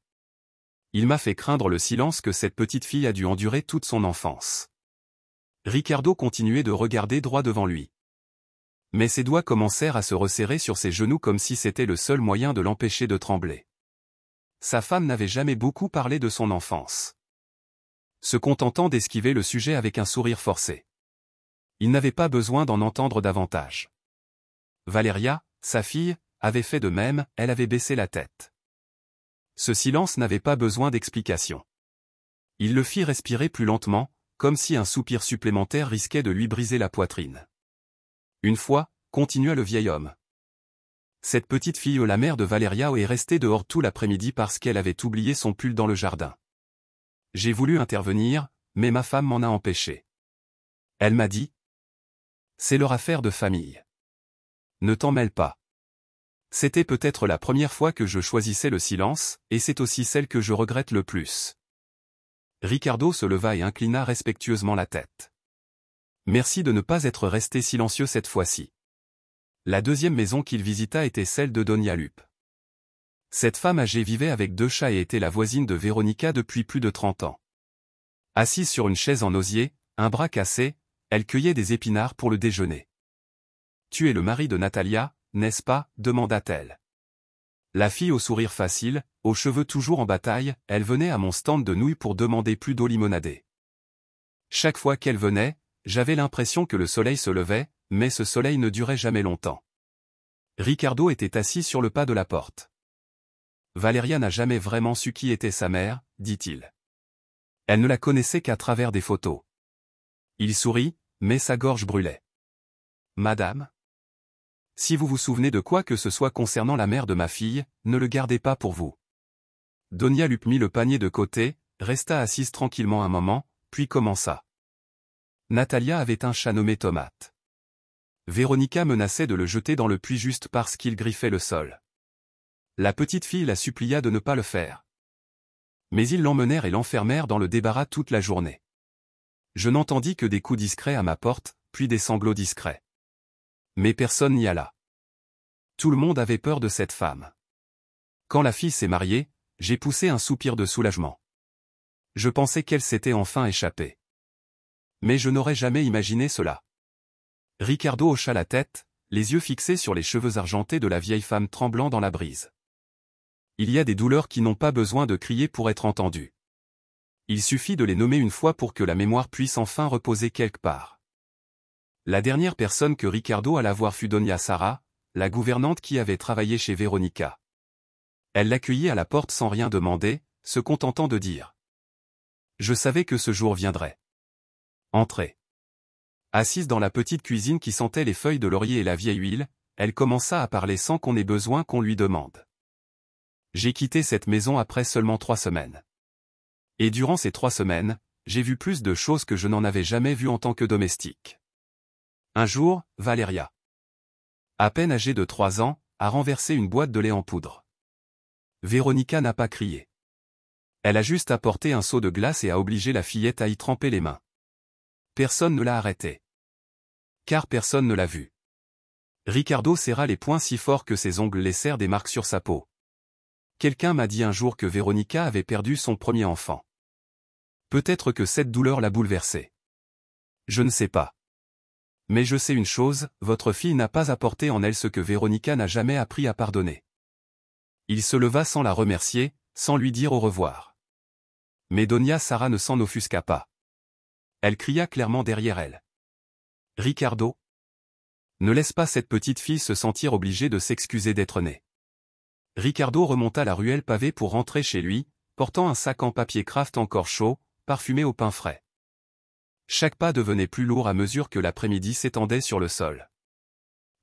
Il m'a fait craindre le silence que cette petite fille a dû endurer toute son enfance. Ricardo continuait de regarder droit devant lui. Mais ses doigts commencèrent à se resserrer sur ses genoux comme si c'était le seul moyen de l'empêcher de trembler. sa femme n'avait jamais beaucoup parlé de son enfance, se contentant d'esquiver le sujet avec un sourire forcé. Il n'avait pas besoin d'en entendre davantage. Valeria, sa fille, avait fait de même, elle avait baissé la tête. Ce silence n'avait pas besoin d'explication. Il le fit respirer plus lentement, comme si un soupir supplémentaire risquait de lui briser la poitrine. Une fois, continua le vieil homme. Cette petite fille la mère de Valeria est restée dehors tout l'après-midi parce qu'elle avait oublié son pull dans le jardin. J'ai voulu intervenir, mais ma femme m'en a empêché. Elle m'a dit: c'est leur affaire de famille. Ne t'en mêle pas. C'était peut-être la première fois que je choisissais le silence, et c'est aussi celle que je regrette le plus. Ricardo se leva et inclina respectueusement la tête. Merci de ne pas être resté silencieux cette fois-ci. La deuxième maison qu'il visita était celle de Doña Lupe. Cette femme âgée vivait avec 2 chats et était la voisine de Véronica depuis plus de 30 ans. Assise sur une chaise en osier, un bras cassé, elle cueillait des épinards pour le déjeuner. Tu es le mari de Natalia, n'est-ce pas, demanda-t-elle. La fille au sourire facile, aux cheveux toujours en bataille, elle venait à mon stand de nouilles pour demander plus d'eau limonadée. Chaque fois qu'elle venait, j'avais l'impression que le soleil se levait, mais ce soleil ne durait jamais longtemps. Ricardo était assis sur le pas de la porte. Valeria n'a jamais vraiment su qui était sa mère, dit-il. Elle ne la connaissait qu'à travers des photos. Il sourit, mais sa gorge brûlait. Madame? Si vous vous souvenez de quoi que ce soit concernant la mère de ma fille, ne le gardez pas pour vous. Doña Lupe mit le panier de côté, resta assise tranquillement un moment, puis commença. Natalia avait un chat nommé Tomate. Véronica menaçait de le jeter dans le puits juste parce qu'il griffait le sol. La petite fille la supplia de ne pas le faire. Mais ils l'emmenèrent et l'enfermèrent dans le débarras toute la journée. Je n'entendis que des coups discrets à ma porte, puis des sanglots discrets. Mais personne n'y alla. Tout le monde avait peur de cette femme. Quand la fille s'est mariée, j'ai poussé un soupir de soulagement. Je pensais qu'elle s'était enfin échappée. Mais je n'aurais jamais imaginé cela. Ricardo hocha la tête, les yeux fixés sur les cheveux argentés de la vieille femme tremblant dans la brise. Il y a des douleurs qui n'ont pas besoin de crier pour être entendues. Il suffit de les nommer une fois pour que la mémoire puisse enfin reposer quelque part. La dernière personne que Ricardo alla voir fut Doña Sara, la gouvernante qui avait travaillé chez Véronica. Elle l'accueillit à la porte sans rien demander, se contentant de dire: je savais que ce jour viendrait. Entrez. Assise dans la petite cuisine qui sentait les feuilles de laurier et la vieille huile, elle commença à parler sans qu'on ait besoin qu'on lui demande. J'ai quitté cette maison après seulement 3 semaines. Et durant ces 3 semaines, j'ai vu plus de choses que je n'en avais jamais vues en tant que domestique. Un jour, Valeria, à peine âgée de 3 ans, a renversé une boîte de lait en poudre. Véronica n'a pas crié. Elle a juste apporté un seau de glace et a obligé la fillette à y tremper les mains. Personne ne l'a arrêtée. Car personne ne l'a vue. Ricardo serra les poings si fort que ses ongles laissèrent des marques sur sa peau. Quelqu'un m'a dit un jour que Véronica avait perdu son premier enfant. Peut-être que cette douleur l'a bouleversée. Je ne sais pas. Mais je sais une chose, votre fille n'a pas apporté en elle ce que Véronica n'a jamais appris à pardonner. Il se leva sans la remercier, sans lui dire au revoir. Mais Doña Sara ne s'en offusqua pas. Elle cria clairement derrière elle. Ricardo, ne laisse pas cette petite fille se sentir obligée de s'excuser d'être née. Ricardo remonta la ruelle pavée pour rentrer chez lui, portant un sac en papier craft encore chaud, parfumé au pain frais. Chaque pas devenait plus lourd à mesure que l'après-midi s'étendait sur le sol.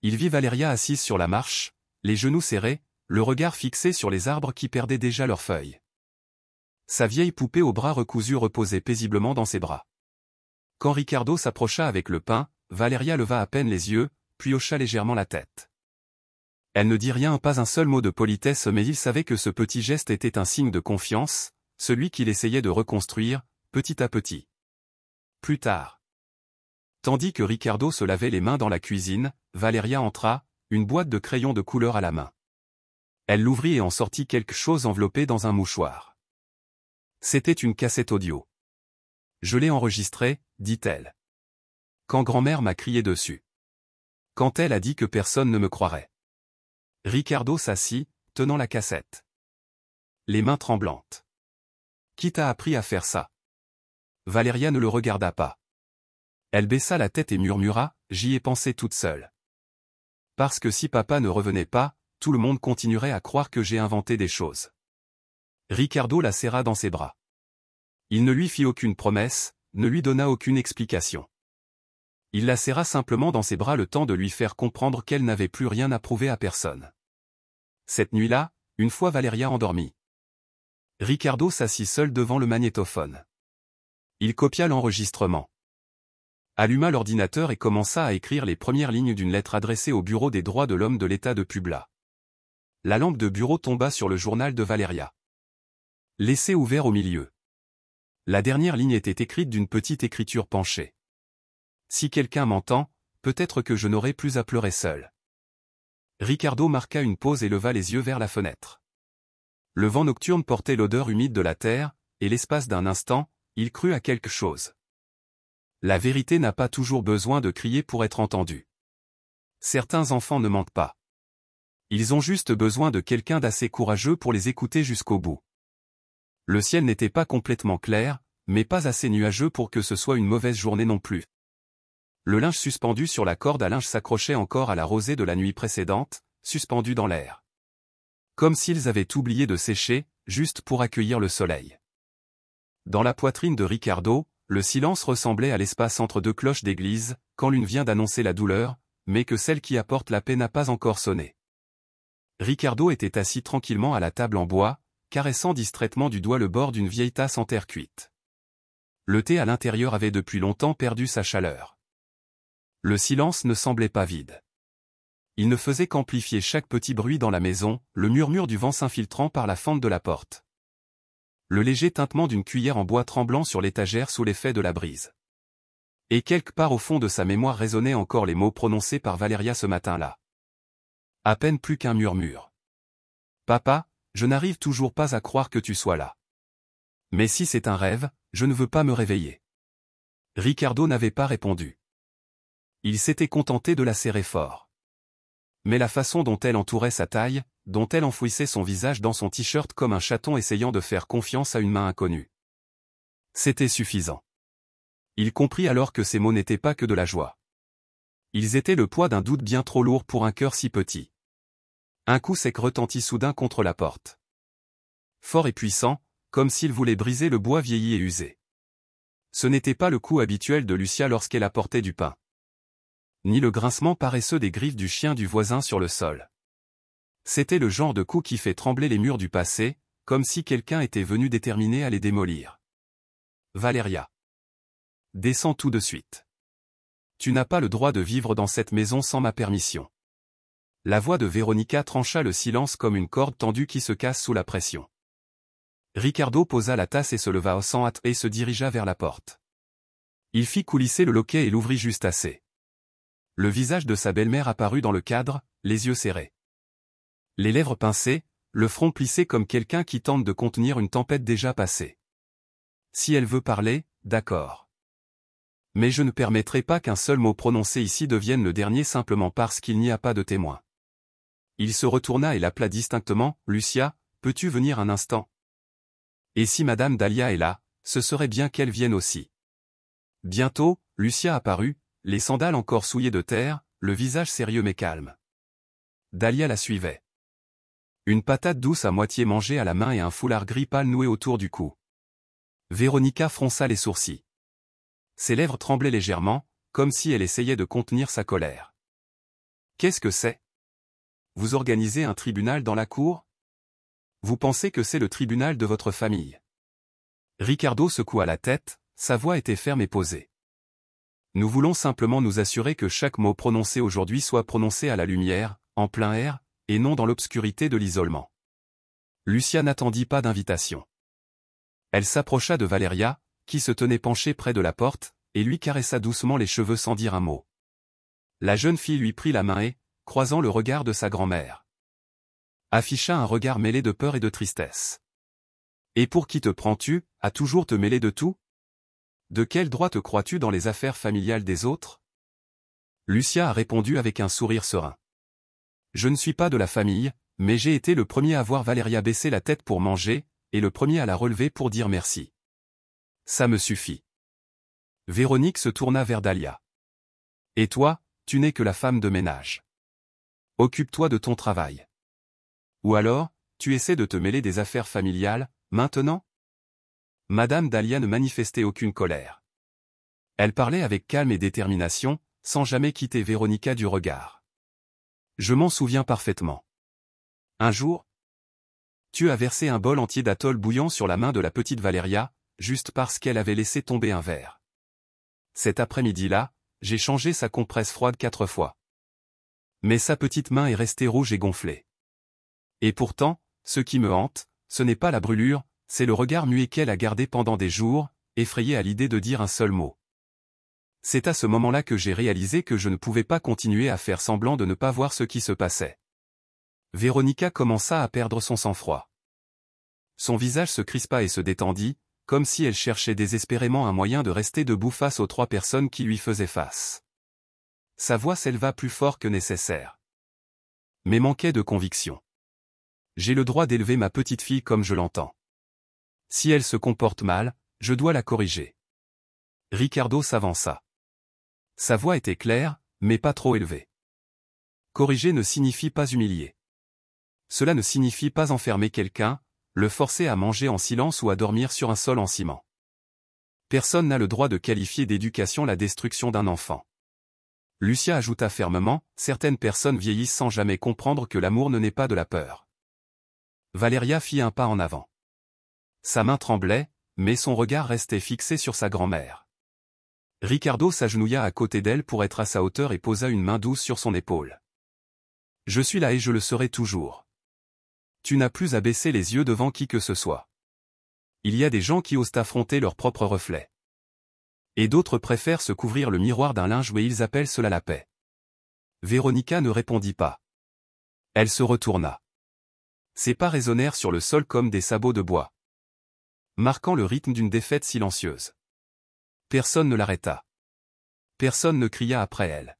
Il vit Valeria assise sur la marche, les genoux serrés, le regard fixé sur les arbres qui perdaient déjà leurs feuilles. Sa vieille poupée aux bras recousus reposait paisiblement dans ses bras. Quand Ricardo s'approcha avec le pain, Valeria leva à peine les yeux, puis hocha légèrement la tête. Elle ne dit rien, pas un seul mot de politesse, mais il savait que ce petit geste était un signe de confiance, celui qu'il essayait de reconstruire, petit à petit. Plus tard. Tandis que Ricardo se lavait les mains dans la cuisine, Valeria entra, une boîte de crayons de couleur à la main. Elle l'ouvrit et en sortit quelque chose enveloppé dans un mouchoir. C'était une cassette audio. Je l'ai enregistrée, dit-elle. Quand grand-mère m'a crié dessus. Quand elle a dit que personne ne me croirait. Ricardo s'assit, tenant la cassette. les mains tremblantes. Qui t'a appris à faire ça? Valéria ne le regarda pas. Elle baissa la tête et murmura, j'y ai pensé toute seule. Parce que si papa ne revenait pas, tout le monde continuerait à croire que j'ai inventé des choses. Ricardo la serra dans ses bras. Il ne lui fit aucune promesse, ne lui donna aucune explication. Il la serra simplement dans ses bras le temps de lui faire comprendre qu'elle n'avait plus rien à prouver à personne. Cette nuit-là, une fois Valéria endormie, Ricardo s'assit seul devant le magnétophone. Il copia l'enregistrement, alluma l'ordinateur et commença à écrire les premières lignes d'une lettre adressée au Bureau des droits de l'homme de l'État de Puebla. La lampe de bureau tomba sur le journal de Valéria. Laissé ouvert au milieu. La dernière ligne était écrite d'une petite écriture penchée. Si quelqu'un m'entend, peut-être que je n'aurai plus à pleurer seul. Ricardo marqua une pause et leva les yeux vers la fenêtre. Le vent nocturne portait l'odeur humide de la terre, et l'espace d'un instant, il crut à quelque chose. La vérité n'a pas toujours besoin de crier pour être entendue. Certains enfants ne mentent pas. Ils ont juste besoin de quelqu'un d'assez courageux pour les écouter jusqu'au bout. Le ciel n'était pas complètement clair, mais pas assez nuageux pour que ce soit une mauvaise journée non plus. Le linge suspendu sur la corde à linge s'accrochait encore à la rosée de la nuit précédente, suspendu dans l'air. Comme s'ils avaient oublié de sécher, juste pour accueillir le soleil. Dans la poitrine de Ricardo, le silence ressemblait à l'espace entre deux cloches d'église, quand l'une vient d'annoncer la douleur, mais que celle qui apporte la paix n'a pas encore sonné. Ricardo était assis tranquillement à la table en bois, caressant distraitement du doigt le bord d'une vieille tasse en terre cuite. Le thé à l'intérieur avait depuis longtemps perdu sa chaleur. Le silence ne semblait pas vide. Il ne faisait qu'amplifier chaque petit bruit dans la maison, le murmure du vent s'infiltrant par la fente de la porte. Le léger tintement d'une cuillère en bois tremblant sur l'étagère sous l'effet de la brise. Et quelque part au fond de sa mémoire résonnaient encore les mots prononcés par Valéria ce matin-là. À peine plus qu'un murmure. « Papa, je n'arrive toujours pas à croire que tu sois là. Mais si c'est un rêve, je ne veux pas me réveiller. » Ricardo n'avait pas répondu. Il s'était contenté de la serrer fort. Mais la façon dont elle entourait sa taille, dont elle enfouissait son visage dans son t-shirt comme un chaton essayant de faire confiance à une main inconnue. C'était suffisant. Il comprit alors que ces mots n'étaient pas que de la joie. Ils étaient le poids d'un doute bien trop lourd pour un cœur si petit. Un coup sec retentit soudain contre la porte. Fort et puissant, comme s'il voulait briser le bois vieilli et usé. Ce n'était pas le coup habituel de Lucia lorsqu'elle apportait du pain. Ni le grincement paresseux des griffes du chien du voisin sur le sol. C'était le genre de coup qui fait trembler les murs du passé, comme si quelqu'un était venu déterminé à les démolir. Valéria. Descends tout de suite. Tu n'as pas le droit de vivre dans cette maison sans ma permission. La voix de Véronica trancha le silence comme une corde tendue qui se casse sous la pression. Ricardo posa la tasse et se leva sans hâte et se dirigea vers la porte. Il fit coulisser le loquet et l'ouvrit juste assez. Le visage de sa belle-mère apparut dans le cadre, les yeux serrés. Les lèvres pincées, le front plissé comme quelqu'un qui tente de contenir une tempête déjà passée. Si elle veut parler, d'accord. Mais je ne permettrai pas qu'un seul mot prononcé ici devienne le dernier simplement parce qu'il n'y a pas de témoin. Il se retourna et l'appela distinctement, « Lucia, peux-tu venir un instant ?» Et si Madame Dahlia est là, ce serait bien qu'elle vienne aussi. Bientôt, Lucia apparut, les sandales encore souillées de terre, le visage sérieux mais calme. Dahlia la suivait. Une patate douce à moitié mangée à la main et un foulard gris pâle noué autour du cou. Véronica fronça les sourcils. Ses lèvres tremblaient légèrement, comme si elle essayait de contenir sa colère. « Qu'est-ce que c'est ? Vous organisez un tribunal dans la cour ? Vous pensez que c'est le tribunal de votre famille ?» Ricardo secoua la tête, sa voix était ferme et posée. « Nous voulons simplement nous assurer que chaque mot prononcé aujourd'hui soit prononcé à la lumière, en plein air, et non dans l'obscurité de l'isolement. » Lucia n'attendit pas d'invitation. Elle s'approcha de Valéria, qui se tenait penchée près de la porte, et lui caressa doucement les cheveux sans dire un mot. La jeune fille lui prit la main et, croisant le regard de sa grand-mère, afficha un regard mêlé de peur et de tristesse. « Et pour qui te prends-tu, à toujours te mêler de tout ? De quel droit te crois-tu dans les affaires familiales des autres ?» Lucia a répondu avec un sourire serein. « Je ne suis pas de la famille, mais j'ai été le premier à voir Valéria baisser la tête pour manger, et le premier à la relever pour dire merci. Ça me suffit. Véronique se tourna vers Dahlia. Et toi, tu n'es que la femme de ménage. Occupe-toi de ton travail. Ou alors, tu essaies de te mêler des affaires familiales, maintenant? Madame Dahlia ne manifestait aucune colère. Elle parlait avec calme et détermination, sans jamais quitter Véronica du regard. Je m'en souviens parfaitement. Un jour, tu as versé un bol entier d'atoll bouillant sur la main de la petite Valéria, juste parce qu'elle avait laissé tomber un verre. Cet après-midi-là, j'ai changé sa compresse froide 4 fois. Mais sa petite main est restée rouge et gonflée. Et pourtant, ce qui me hante, ce n'est pas la brûlure, c'est le regard muet qu'elle a gardé pendant des jours, effrayée à l'idée de dire un seul mot. C'est à ce moment-là que j'ai réalisé que je ne pouvais pas continuer à faire semblant de ne pas voir ce qui se passait. Véronica commença à perdre son sang-froid. Son visage se crispa et se détendit, comme si elle cherchait désespérément un moyen de rester debout face aux 3 personnes qui lui faisaient face. Sa voix s'éleva plus fort que nécessaire. Mais manquait de conviction. J'ai le droit d'élever ma petite fille comme je l'entends. Si elle se comporte mal, je dois la corriger. Ricardo s'avança. Sa voix était claire, mais pas trop élevée. Corriger ne signifie pas humilier. Cela ne signifie pas enfermer quelqu'un, le forcer à manger en silence ou à dormir sur un sol en ciment. Personne n'a le droit de qualifier d'éducation la destruction d'un enfant. Lucia ajouta fermement, certaines personnes vieillissent sans jamais comprendre que l'amour ne naît pas de la peur. Valéria fit un pas en avant. Sa main tremblait, mais son regard restait fixé sur sa grand-mère. Ricardo s'agenouilla à côté d'elle pour être à sa hauteur et posa une main douce sur son épaule. Je suis là et je le serai toujours. Tu n'as plus à baisser les yeux devant qui que ce soit. Il y a des gens qui osent affronter leur propre reflet. Et d'autres préfèrent se couvrir le miroir d'un linge et ils appellent cela la paix. Véronica ne répondit pas. Elle se retourna. Ses pas résonnèrent sur le sol comme des sabots de bois, marquant le rythme d'une défaite silencieuse. Personne ne l'arrêta. Personne ne cria après elle.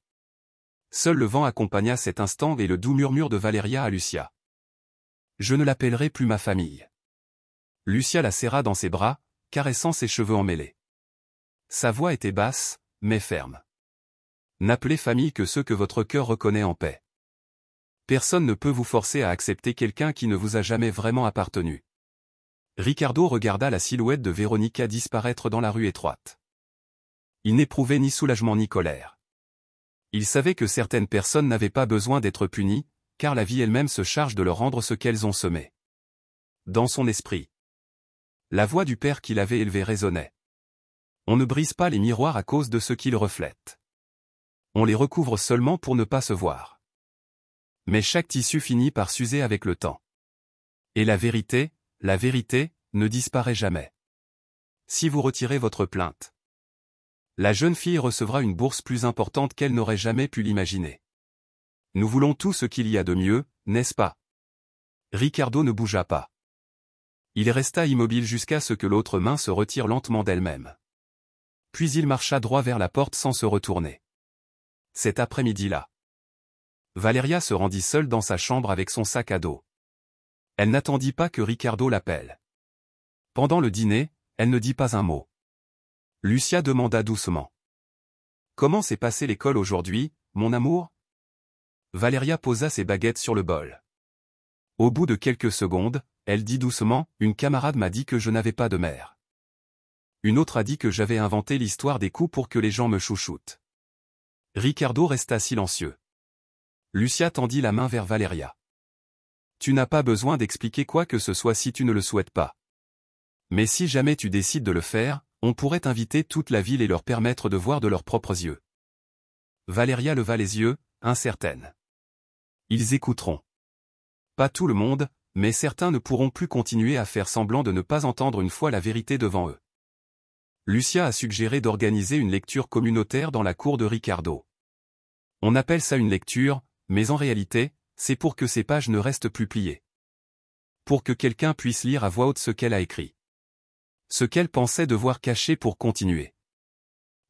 Seul le vent accompagna cet instant et le doux murmure de Valéria à Lucia. Je ne l'appellerai plus ma famille. Lucia la serra dans ses bras, caressant ses cheveux emmêlés. Sa voix était basse, mais ferme. N'appelez famille que ceux que votre cœur reconnaît en paix. Personne ne peut vous forcer à accepter quelqu'un qui ne vous a jamais vraiment appartenu. Ricardo regarda la silhouette de Véronica disparaître dans la rue étroite. Il n'éprouvait ni soulagement ni colère. Il savait que certaines personnes n'avaient pas besoin d'être punies, car la vie elle-même se charge de leur rendre ce qu'elles ont semé. Dans son esprit, la voix du père qu'il avait élevé résonnait. On ne brise pas les miroirs à cause de ce qu'ils reflètent. On les recouvre seulement pour ne pas se voir. Mais chaque tissu finit par s'user avec le temps. Et la vérité, ne disparaît jamais. Si vous retirez votre plainte, la jeune fille recevra une bourse plus importante qu'elle n'aurait jamais pu l'imaginer. Nous voulons tout ce qu'il y a de mieux, n'est-ce pas? Ricardo ne bougea pas. Il resta immobile jusqu'à ce que l'autre main se retire lentement d'elle-même. Puis il marcha droit vers la porte sans se retourner. Cet après-midi-là, Valéria se rendit seule dans sa chambre avec son sac à dos. Elle n'attendit pas que Ricardo l'appelle. Pendant le dîner, elle ne dit pas un mot. Lucia demanda doucement. Comment s'est passée l'école aujourd'hui, mon amour? Valéria posa ses baguettes sur le bol. Au bout de quelques secondes, elle dit doucement, une camarade m'a dit que je n'avais pas de mère. Une autre a dit que j'avais inventé l'histoire des coups pour que les gens me chouchoutent. Ricardo resta silencieux. Lucia tendit la main vers Valéria. Tu n'as pas besoin d'expliquer quoi que ce soit si tu ne le souhaites pas. Mais si jamais tu décides de le faire, on pourrait inviter toute la ville et leur permettre de voir de leurs propres yeux. Valéria leva les yeux, incertaine. Ils écouteront. Pas tout le monde, mais certains ne pourront plus continuer à faire semblant de ne pas entendre une fois la vérité devant eux. Lucia a suggéré d'organiser une lecture communautaire dans la cour de Ricardo. On appelle ça une lecture, mais en réalité, c'est pour que ces pages ne restent plus pliées. Pour que quelqu'un puisse lire à voix haute ce qu'elle a écrit. Ce qu'elle pensait devoir cacher pour continuer.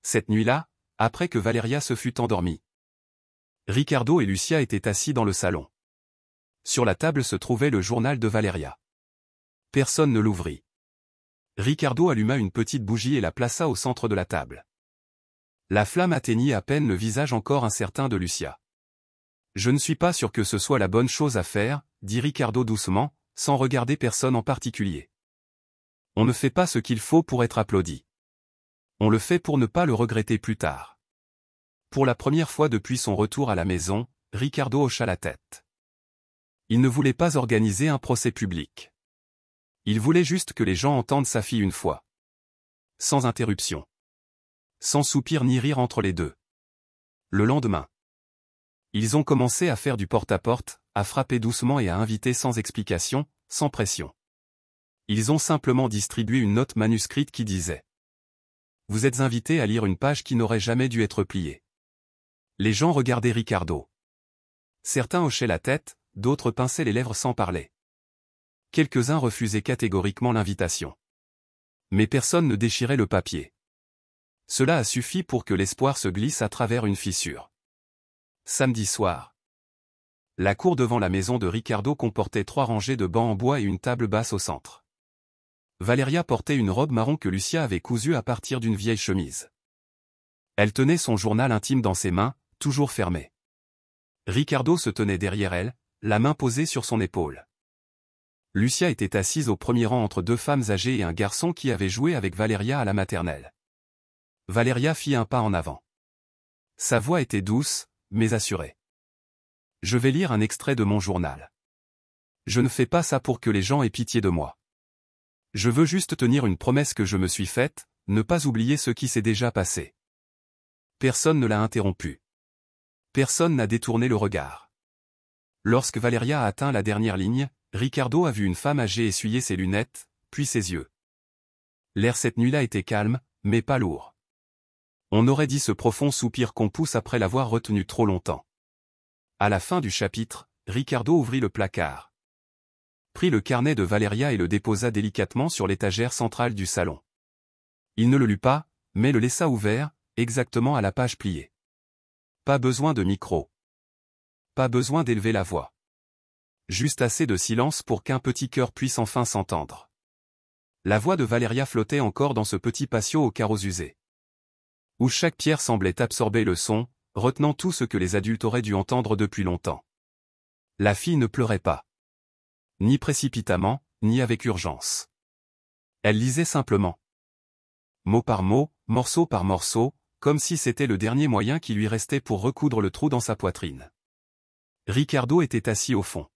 Cette nuit-là, après que Valéria se fut endormie, Ricardo et Lucia étaient assis dans le salon. Sur la table se trouvait le journal de Valeria. Personne ne l'ouvrit. Ricardo alluma une petite bougie et la plaça au centre de la table. La flamme atteignit à peine le visage encore incertain de Lucia. « Je ne suis pas sûr que ce soit la bonne chose à faire, » dit Ricardo doucement, sans regarder personne en particulier. « On ne fait pas ce qu'il faut pour être applaudi. On le fait pour ne pas le regretter plus tard. » Pour la première fois depuis son retour à la maison, Ricardo hocha la tête. Il ne voulait pas organiser un procès public. Il voulait juste que les gens entendent sa fille une fois. Sans interruption. Sans soupir ni rire entre les deux. Le lendemain. Ils ont commencé à faire du porte-à-porte, à frapper doucement et à inviter sans explication, sans pression. Ils ont simplement distribué une note manuscrite qui disait « Vous êtes invités à lire une page qui n'aurait jamais dû être pliée. » Les gens regardaient Ricardo. Certains hochaient la tête, d'autres pinçaient les lèvres sans parler. Quelques-uns refusaient catégoriquement l'invitation. Mais personne ne déchirait le papier. Cela a suffi pour que l'espoir se glisse à travers une fissure. Samedi soir. La cour devant la maison de Ricardo comportait 3 rangées de bancs en bois et une table basse au centre. Valeria portait une robe marron que Lucia avait cousue à partir d'une vieille chemise. Elle tenait son journal intime dans ses mains, toujours fermé. Ricardo se tenait derrière elle, la main posée sur son épaule. Lucia était assise au premier rang entre 2 femmes âgées et un garçon qui avait joué avec Valeria à la maternelle. Valeria fit un pas en avant. Sa voix était douce, mais assurée. « Je vais lire un extrait de mon journal. Je ne fais pas ça pour que les gens aient pitié de moi. Je veux juste tenir une promesse que je me suis faite, ne pas oublier ce qui s'est déjà passé. » Personne ne l'a interrompu. Personne n'a détourné le regard. Lorsque Valeria a atteint la dernière ligne, Ricardo a vu une femme âgée essuyer ses lunettes, puis ses yeux. L'air cette nuit-là était calme, mais pas lourd. On aurait dit ce profond soupir qu'on pousse après l'avoir retenu trop longtemps. À la fin du chapitre, Ricardo ouvrit le placard. Prit le carnet de Valeria et le déposa délicatement sur l'étagère centrale du salon. Il ne le lut pas, mais le laissa ouvert, exactement à la page pliée. Pas besoin de micro. Pas besoin d'élever la voix. Juste assez de silence pour qu'un petit cœur puisse enfin s'entendre. La voix de Valeria flottait encore dans ce petit patio aux carreaux usés, où chaque pierre semblait absorber le son, retenant tout ce que les adultes auraient dû entendre depuis longtemps. La fille ne pleurait pas. Ni précipitamment, ni avec urgence. Elle lisait simplement. Mot par mot, morceau par morceau, comme si c'était le dernier moyen qui lui restait pour recoudre le trou dans sa poitrine. Ricardo était assis au fond.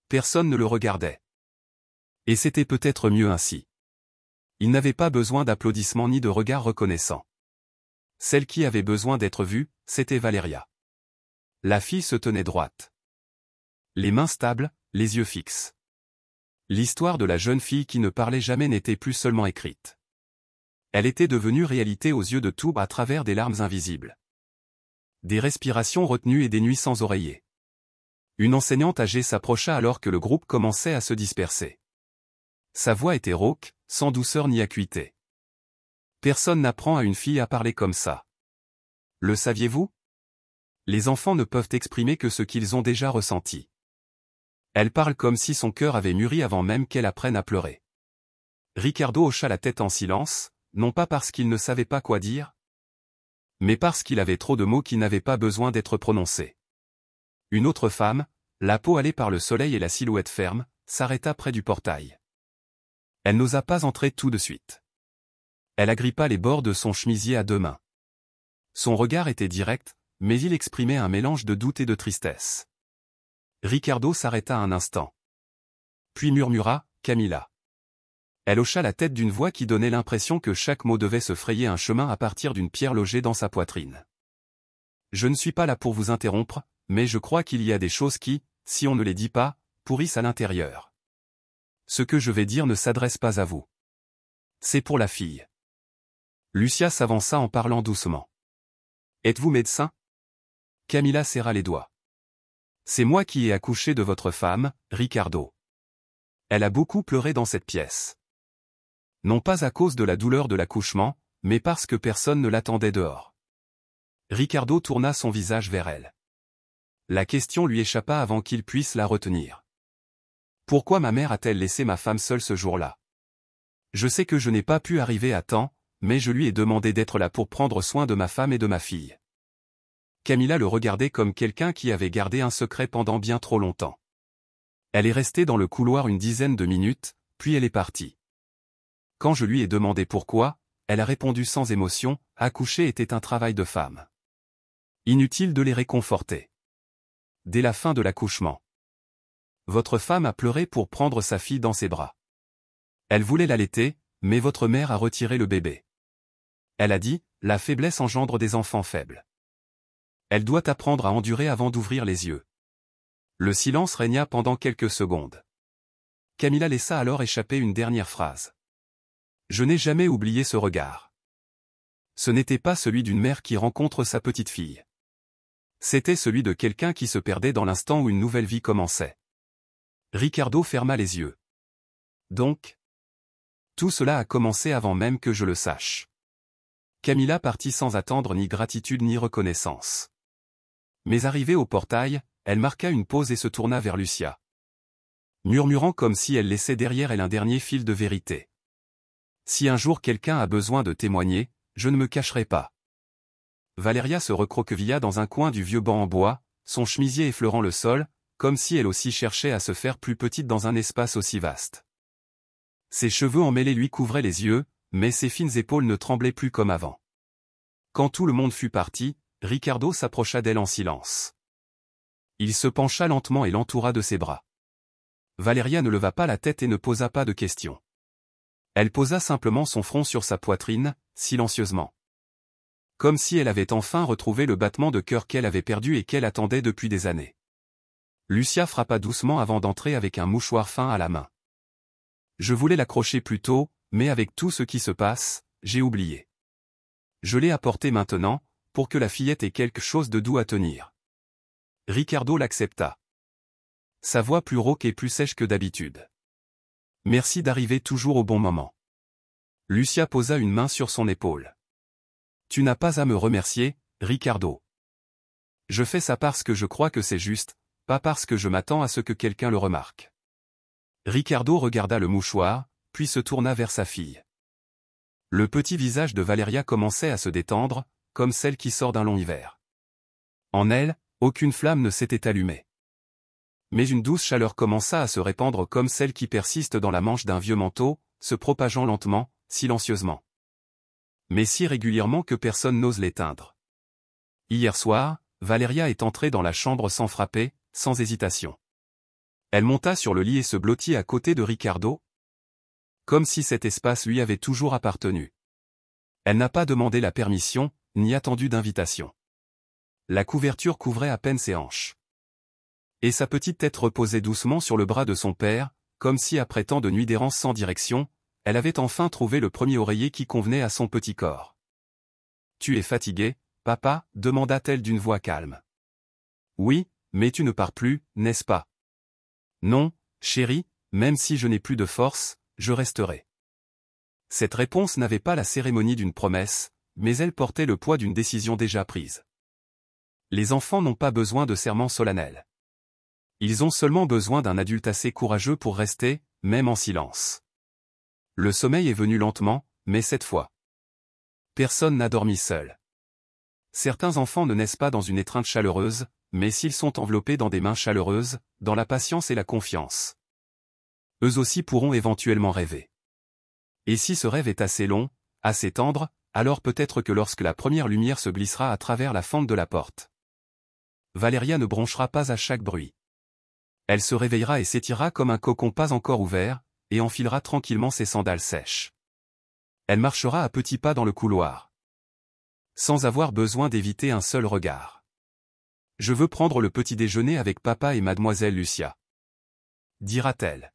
Personne ne le regardait. Et c'était peut-être mieux ainsi. Il n'avait pas besoin d'applaudissements ni de regards reconnaissants. Celle qui avait besoin d'être vue, c'était Valeria. La fille se tenait droite. Les mains stables, les yeux fixes. L'histoire de la jeune fille qui ne parlait jamais n'était plus seulement écrite. Elle était devenue réalité aux yeux de tous à travers des larmes invisibles. Des respirations retenues et des nuits sans oreiller. Une enseignante âgée s'approcha alors que le groupe commençait à se disperser. Sa voix était rauque, sans douceur ni acuité. Personne n'apprend à une fille à parler comme ça. Le saviez-vous? Les enfants ne peuvent exprimer que ce qu'ils ont déjà ressenti. Elle parle comme si son cœur avait mûri avant même qu'elle apprenne à pleurer. Ricardo hocha la tête en silence, non pas parce qu'il ne savait pas quoi dire, mais parce qu'il avait trop de mots qui n'avaient pas besoin d'être prononcés. Une autre femme, la peau hâlée par le soleil et la silhouette ferme, s'arrêta près du portail. Elle n'osa pas entrer tout de suite. Elle agrippa les bords de son chemisier à 2 mains. Son regard était direct, mais il exprimait un mélange de doute et de tristesse. Ricardo s'arrêta un instant. Puis murmura, « Camilla ». Elle hocha la tête d'une voix qui donnait l'impression que chaque mot devait se frayer un chemin à partir d'une pierre logée dans sa poitrine. « Je ne suis pas là pour vous interrompre, mais je crois qu'il y a des choses qui, si on ne les dit pas, pourrissent à l'intérieur. Ce que je vais dire ne s'adresse pas à vous. C'est pour la fille. » Lucia s'avança en parlant doucement. « Êtes-vous médecin ?» Camilla serra les doigts. « C'est moi qui ai accouché de votre femme, Ricardo. Elle a beaucoup pleuré dans cette pièce. Non pas à cause de la douleur de l'accouchement, mais parce que personne ne l'attendait dehors. » Ricardo tourna son visage vers elle. La question lui échappa avant qu'il puisse la retenir. Pourquoi ma mère a-t-elle laissé ma femme seule ce jour-là? Je sais que je n'ai pas pu arriver à temps, mais je lui ai demandé d'être là pour prendre soin de ma femme et de ma fille. Camilla le regardait comme quelqu'un qui avait gardé un secret pendant bien trop longtemps. Elle est restée dans le couloir une dizaine de minutes, puis elle est partie. Quand je lui ai demandé pourquoi, elle a répondu sans émotion, accoucher était un travail de femme. Inutile de les réconforter. Dès la fin de l'accouchement. Votre femme a pleuré pour prendre sa fille dans ses bras. Elle voulait l'allaiter, mais votre mère a retiré le bébé. Elle a dit, la faiblesse engendre des enfants faibles. Elle doit apprendre à endurer avant d'ouvrir les yeux. Le silence régna pendant quelques secondes. Camilla laissa alors échapper une dernière phrase. Je n'ai jamais oublié ce regard. Ce n'était pas celui d'une mère qui rencontre sa petite fille. C'était celui de quelqu'un qui se perdait dans l'instant où une nouvelle vie commençait. Ricardo ferma les yeux. Donc, tout cela a commencé avant même que je le sache. Camilla partit sans attendre ni gratitude ni reconnaissance. Mais arrivée au portail, elle marqua une pause et se tourna vers Lucia. Murmurant comme si elle laissait derrière elle un dernier fil de vérité. Si un jour quelqu'un a besoin de témoigner, je ne me cacherai pas. Valeria se recroquevilla dans un coin du vieux banc en bois, son chemisier effleurant le sol, comme si elle aussi cherchait à se faire plus petite dans un espace aussi vaste. Ses cheveux emmêlés lui couvraient les yeux, mais ses fines épaules ne tremblaient plus comme avant. Quand tout le monde fut parti, Ricardo s'approcha d'elle en silence. Il se pencha lentement et l'entoura de ses bras. Valeria ne leva pas la tête et ne posa pas de questions. Elle posa simplement son front sur sa poitrine, silencieusement. Comme si elle avait enfin retrouvé le battement de cœur qu'elle avait perdu et qu'elle attendait depuis des années. Lucia frappa doucement avant d'entrer avec un mouchoir fin à la main. Je voulais l'accrocher plus tôt, mais avec tout ce qui se passe, j'ai oublié. Je l'ai apporté maintenant, pour que la fillette ait quelque chose de doux à tenir. Ricardo l'accepta. Sa voix plus rauque et plus sèche que d'habitude. Merci d'arriver toujours au bon moment. Lucia posa une main sur son épaule. Tu n'as pas à me remercier, Ricardo. Je fais ça parce que je crois que c'est juste, pas parce que je m'attends à ce que quelqu'un le remarque. Ricardo regarda le mouchoir, puis se tourna vers sa fille. Le petit visage de Valeria commençait à se détendre, comme celle qui sort d'un long hiver. En elle, aucune flamme ne s'était allumée. Mais une douce chaleur commença à se répandre comme celle qui persiste dans la manche d'un vieux manteau, se propageant lentement, silencieusement. Mais si régulièrement que personne n'ose l'éteindre. Hier soir, Valeria est entrée dans la chambre sans frapper, sans hésitation. Elle monta sur le lit et se blottit à côté de Ricardo, comme si cet espace lui avait toujours appartenu. Elle n'a pas demandé la permission, ni attendu d'invitation. La couverture couvrait à peine ses hanches. Et sa petite tête reposait doucement sur le bras de son père, comme si après tant de nuits d'errance sans direction, elle avait enfin trouvé le premier oreiller qui convenait à son petit corps. « Tu es fatigué, papa » demanda-t-elle d'une voix calme. « Oui, mais tu ne pars plus, n'est-ce pas ?»« Non, chérie, même si je n'ai plus de force, je resterai. » Cette réponse n'avait pas la cérémonie d'une promesse, mais elle portait le poids d'une décision déjà prise. Les enfants n'ont pas besoin de serments solennels. Ils ont seulement besoin d'un adulte assez courageux pour rester, même en silence. Le sommeil est venu lentement, mais cette fois. Personne n'a dormi seul. Certains enfants ne naissent pas dans une étreinte chaleureuse, mais s'ils sont enveloppés dans des mains chaleureuses, dans la patience et la confiance. Eux aussi pourront éventuellement rêver. Et si ce rêve est assez long, assez tendre, alors peut-être que lorsque la première lumière se glissera à travers la fente de la porte, Valeria ne bronchera pas à chaque bruit. Elle se réveillera et s'étirera comme un cocon pas encore ouvert, et enfilera tranquillement ses sandales sèches. Elle marchera à petits pas dans le couloir, sans avoir besoin d'éviter un seul regard. Je veux prendre le petit déjeuner avec papa et mademoiselle Lucia, dira-t-elle.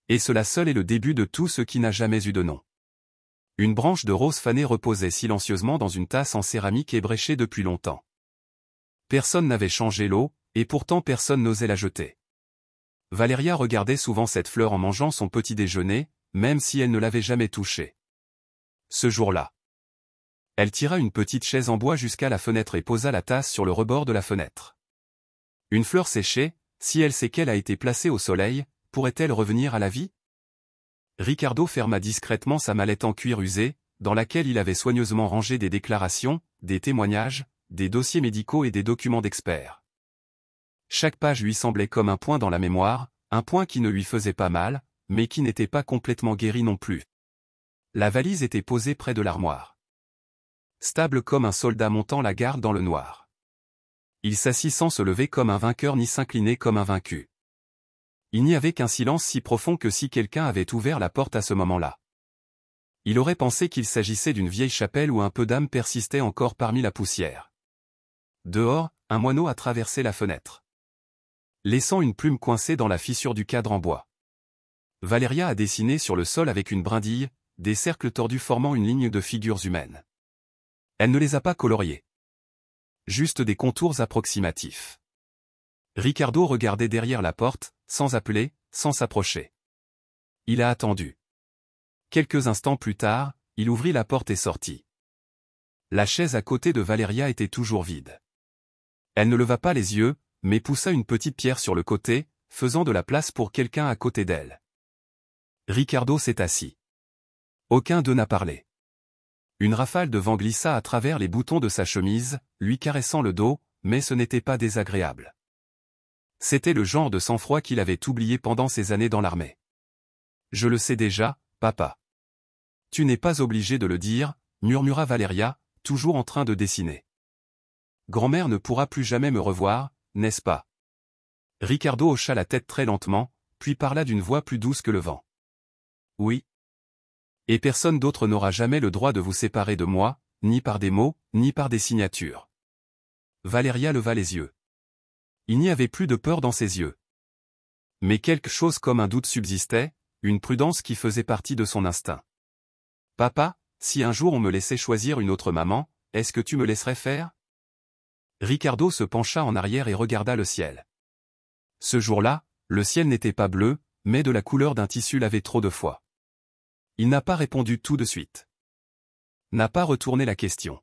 Et cela seul est le début de tout ce qui n'a jamais eu de nom. Une branche de rose fanée reposait silencieusement dans une tasse en céramique ébréchée depuis longtemps. Personne n'avait changé l'eau, et pourtant personne n'osait la jeter. Valeria regardait souvent cette fleur en mangeant son petit déjeuner, même si elle ne l'avait jamais touchée. Ce jour-là, elle tira une petite chaise en bois jusqu'à la fenêtre et posa la tasse sur le rebord de la fenêtre. Une fleur séchée, si elle sait qu'elle a été placée au soleil, pourrait-elle revenir à la vie? Ricardo ferma discrètement sa mallette en cuir usé, dans laquelle il avait soigneusement rangé des déclarations, des témoignages, des dossiers médicaux et des documents d'experts. Chaque page lui semblait comme un point dans la mémoire, un point qui ne lui faisait pas mal, mais qui n'était pas complètement guéri non plus. La valise était posée près de l'armoire. Stable comme un soldat montant la garde dans le noir. Il s'assit sans se lever comme un vainqueur ni s'incliner comme un vaincu. Il n'y avait qu'un silence si profond que si quelqu'un avait ouvert la porte à ce moment-là. Il aurait pensé qu'il s'agissait d'une vieille chapelle où un peu d'âme persistait encore parmi la poussière. Dehors, un moineau a traversé la fenêtre, laissant une plume coincée dans la fissure du cadre en bois. Valéria a dessiné sur le sol avec une brindille, des cercles tordus formant une ligne de figures humaines. Elle ne les a pas coloriés. Juste des contours approximatifs. Ricardo regardait derrière la porte, sans appeler, sans s'approcher. Il a attendu. Quelques instants plus tard, il ouvrit la porte et sortit. La chaise à côté de Valéria était toujours vide. Elle ne leva pas les yeux, mais poussa une petite pierre sur le côté, faisant de la place pour quelqu'un à côté d'elle. Ricardo s'est assis. Aucun d'eux n'a parlé. Une rafale de vent glissa à travers les boutons de sa chemise, lui caressant le dos, mais ce n'était pas désagréable. C'était le genre de sang-froid qu'il avait oublié pendant ses années dans l'armée. Je le sais déjà, papa. Tu n'es pas obligé de le dire, murmura Valéria, toujours en train de dessiner. Grand-mère ne pourra plus jamais me revoir, n'est-ce pas? Ricardo hocha la tête très lentement, puis parla d'une voix plus douce que le vent. Oui. Et personne d'autre n'aura jamais le droit de vous séparer de moi, ni par des mots, ni par des signatures. Valéria leva les yeux. Il n'y avait plus de peur dans ses yeux. Mais quelque chose comme un doute subsistait, une prudence qui faisait partie de son instinct. Papa, si un jour on me laissait choisir une autre maman, est-ce que tu me laisserais faire? Ricardo se pencha en arrière et regarda le ciel. Ce jour-là, le ciel n'était pas bleu, mais de la couleur d'un tissu lavé trop de fois. Il n'a pas répondu tout de suite. N'a pas retourné la question.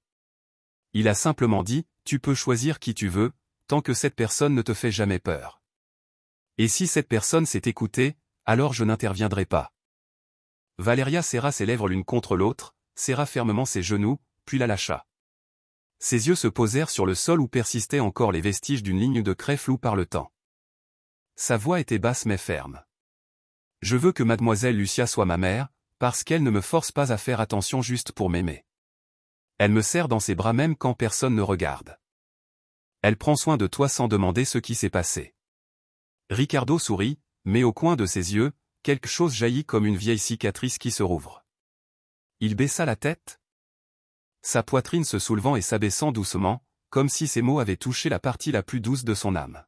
Il a simplement dit, tu peux choisir qui tu veux, tant que cette personne ne te fait jamais peur. Et si cette personne s'est écoutée, alors je n'interviendrai pas. Valéria serra ses lèvres l'une contre l'autre, serra fermement ses genoux, puis la lâcha. Ses yeux se posèrent sur le sol où persistaient encore les vestiges d'une ligne de craie floue par le temps. Sa voix était basse mais ferme. Je veux que mademoiselle Lucia soit ma mère, parce qu'elle ne me force pas à faire attention juste pour m'aimer. Elle me serre dans ses bras même quand personne ne regarde. Elle prend soin de toi sans demander ce qui s'est passé. Ricardo sourit, mais au coin de ses yeux, quelque chose jaillit comme une vieille cicatrice qui se rouvre. Il baissa la tête, sa poitrine se soulevant et s'abaissant doucement, comme si ces mots avaient touché la partie la plus douce de son âme.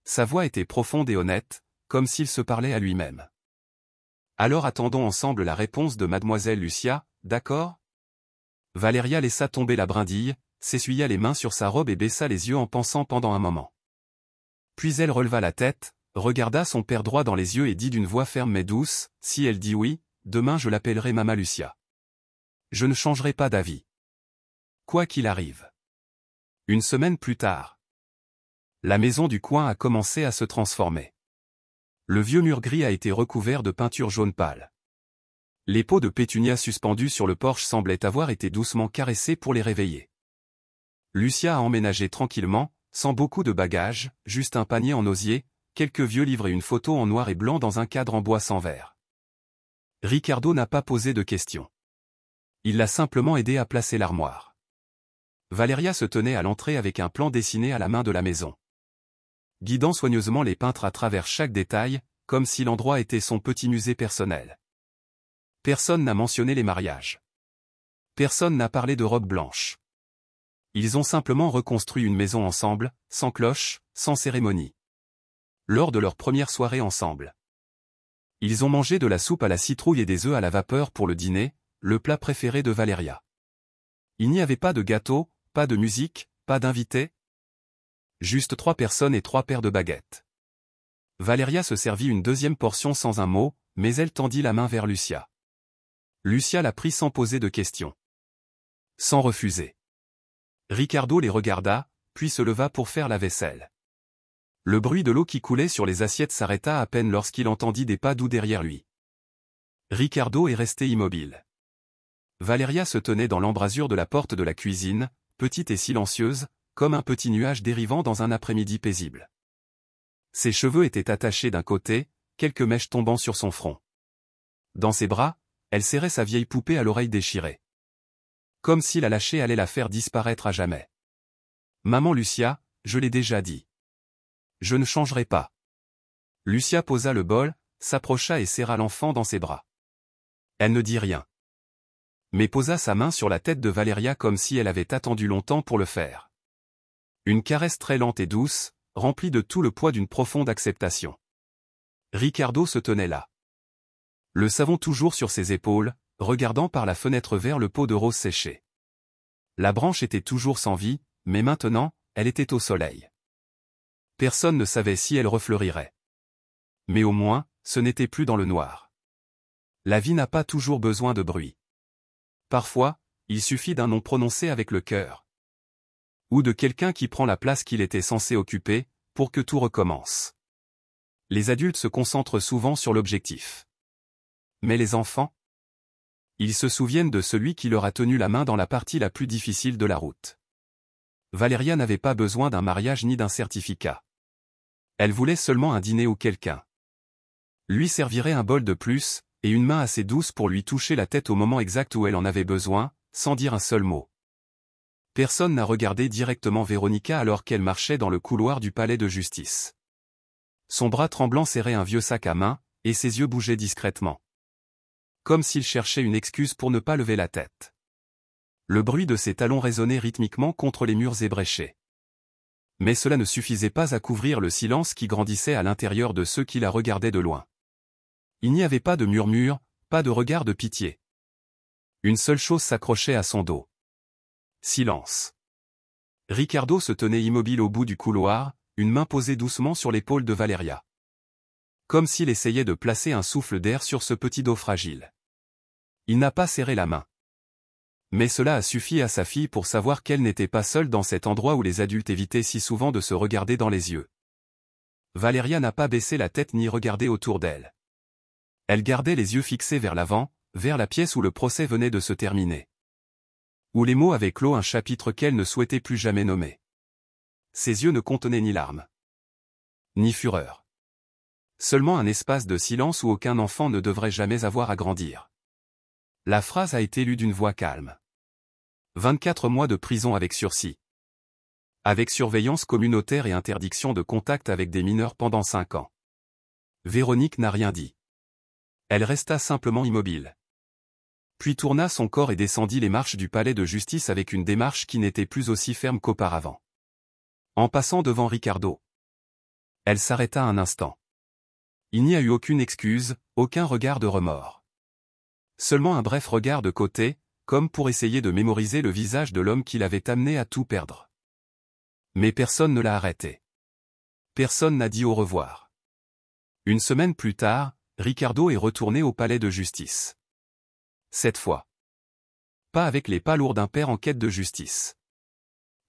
Sa voix était profonde et honnête, comme s'il se parlait à lui-même. Alors attendons ensemble la réponse de mademoiselle Lucia, d'accord? Valéria laissa tomber la brindille, s'essuya les mains sur sa robe et baissa les yeux en pensant pendant un moment. Puis elle releva la tête, regarda son père droit dans les yeux et dit d'une voix ferme mais douce, si elle dit oui, demain je l'appellerai Mama Lucia. Je ne changerai pas d'avis. Quoi qu'il arrive. Une semaine plus tard. La maison du coin a commencé à se transformer. Le vieux mur gris a été recouvert de peinture jaune pâle. Les pots de pétunia suspendus sur le porche semblaient avoir été doucement caressés pour les réveiller. Lucia a emménagé tranquillement, sans beaucoup de bagages, juste un panier en osier, quelques vieux livres et une photo en noir et blanc dans un cadre en bois sans verre. Ricardo n'a pas posé de questions. Il l'a simplement aidé à placer l'armoire. Valéria se tenait à l'entrée avec un plan dessiné à la main de la maison, guidant soigneusement les peintres à travers chaque détail, comme si l'endroit était son petit musée personnel. Personne n'a mentionné les mariages. Personne n'a parlé de robe blanche. Ils ont simplement reconstruit une maison ensemble, sans cloche, sans cérémonie. Lors de leur première soirée ensemble. Ils ont mangé de la soupe à la citrouille et des œufs à la vapeur pour le dîner, le plat préféré de Valéria. Il n'y avait pas de gâteau, pas de musique, pas d'invités. Juste 3 personnes et 3 paires de baguettes. Valéria se servit une deuxième portion sans un mot, mais elle tendit la main vers Lucia. Lucia la prit sans poser de questions. Sans refuser. Ricardo les regarda, puis se leva pour faire la vaisselle. Le bruit de l'eau qui coulait sur les assiettes s'arrêta à peine lorsqu'il entendit des pas doux derrière lui. Ricardo est resté immobile. Valeria se tenait dans l'embrasure de la porte de la cuisine, petite et silencieuse, comme un petit nuage dérivant dans un après-midi paisible. Ses cheveux étaient attachés d'un côté, quelques mèches tombant sur son front. Dans ses bras, elle serrait sa vieille poupée à l'oreille déchirée. Comme si la lâcher allait la faire disparaître à jamais. « Maman Lucia, je l'ai déjà dit. Je ne changerai pas. » Lucia posa le bol, s'approcha et serra l'enfant dans ses bras. Elle ne dit rien. Mais posa sa main sur la tête de Valeria comme si elle avait attendu longtemps pour le faire. Une caresse très lente et douce, remplie de tout le poids d'une profonde acceptation. Ricardo se tenait là. Le savon toujours sur ses épaules, regardant par la fenêtre vers le pot de rose séché. La branche était toujours sans vie, mais maintenant, elle était au soleil. Personne ne savait si elle refleurirait. Mais au moins, ce n'était plus dans le noir. La vie n'a pas toujours besoin de bruit. Parfois, il suffit d'un nom prononcé avec le cœur. Ou de quelqu'un qui prend la place qu'il était censé occuper, pour que tout recommence. Les adultes se concentrent souvent sur l'objectif. Mais les enfants? Ils se souviennent de celui qui leur a tenu la main dans la partie la plus difficile de la route. Valeria n'avait pas besoin d'un mariage ni d'un certificat. Elle voulait seulement un dîner ou quelqu'un. Lui servirait un bol de plus, et une main assez douce pour lui toucher la tête au moment exact où elle en avait besoin, sans dire un seul mot. Personne n'a regardé directement Véronica alors qu'elle marchait dans le couloir du palais de justice. Son bras tremblant serrait un vieux sac à main, et ses yeux bougeaient discrètement. Comme s'il cherchait une excuse pour ne pas lever la tête. Le bruit de ses talons résonnait rythmiquement contre les murs ébréchés. Mais cela ne suffisait pas à couvrir le silence qui grandissait à l'intérieur de ceux qui la regardaient de loin. Il n'y avait pas de murmure, pas de regard de pitié. Une seule chose s'accrochait à son dos. Silence. Ricardo se tenait immobile au bout du couloir, une main posée doucement sur l'épaule de Valeria. Comme s'il essayait de placer un souffle d'air sur ce petit dos fragile. Il n'a pas serré la main. Mais cela a suffi à sa fille pour savoir qu'elle n'était pas seule dans cet endroit où les adultes évitaient si souvent de se regarder dans les yeux. Valeria n'a pas baissé la tête ni regardé autour d'elle. Elle gardait les yeux fixés vers l'avant, vers la pièce où le procès venait de se terminer. Où les mots avaient clos un chapitre qu'elle ne souhaitait plus jamais nommer. Ses yeux ne contenaient ni larmes. Ni fureur. Seulement un espace de silence où aucun enfant ne devrait jamais avoir à grandir. La phrase a été lue d'une voix calme. 24 mois de prison avec sursis. Avec surveillance communautaire et interdiction de contact avec des mineurs pendant 5 ans. Véronique n'a rien dit. Elle resta simplement immobile. Puis tourna son corps et descendit les marches du palais de justice avec une démarche qui n'était plus aussi ferme qu'auparavant. En passant devant Ricardo. Elle s'arrêta un instant. Il n'y a eu aucune excuse, aucun regard de remords. Seulement un bref regard de côté, comme pour essayer de mémoriser le visage de l'homme qui l'avait amené à tout perdre. Mais personne ne l'a arrêté. Personne n'a dit au revoir. Une semaine plus tard, Ricardo est retourné au palais de justice. Cette fois. Pas avec les pas lourds d'un père en quête de justice.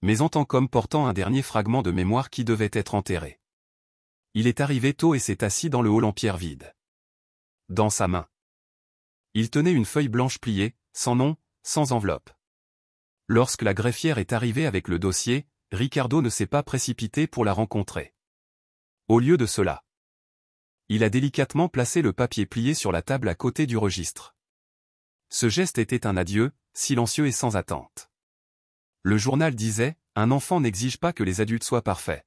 Mais en tant qu'homme portant un dernier fragment de mémoire qui devait être enterré. Il est arrivé tôt et s'est assis dans le hall en pierre vide. Dans sa main. Il tenait une feuille blanche pliée, sans nom, sans enveloppe. Lorsque la greffière est arrivée avec le dossier, Ricardo ne s'est pas précipité pour la rencontrer. Au lieu de cela, il a délicatement placé le papier plié sur la table à côté du registre. Ce geste était un adieu, silencieux et sans attente. Le journal disait, un enfant n'exige pas que les adultes soient parfaits.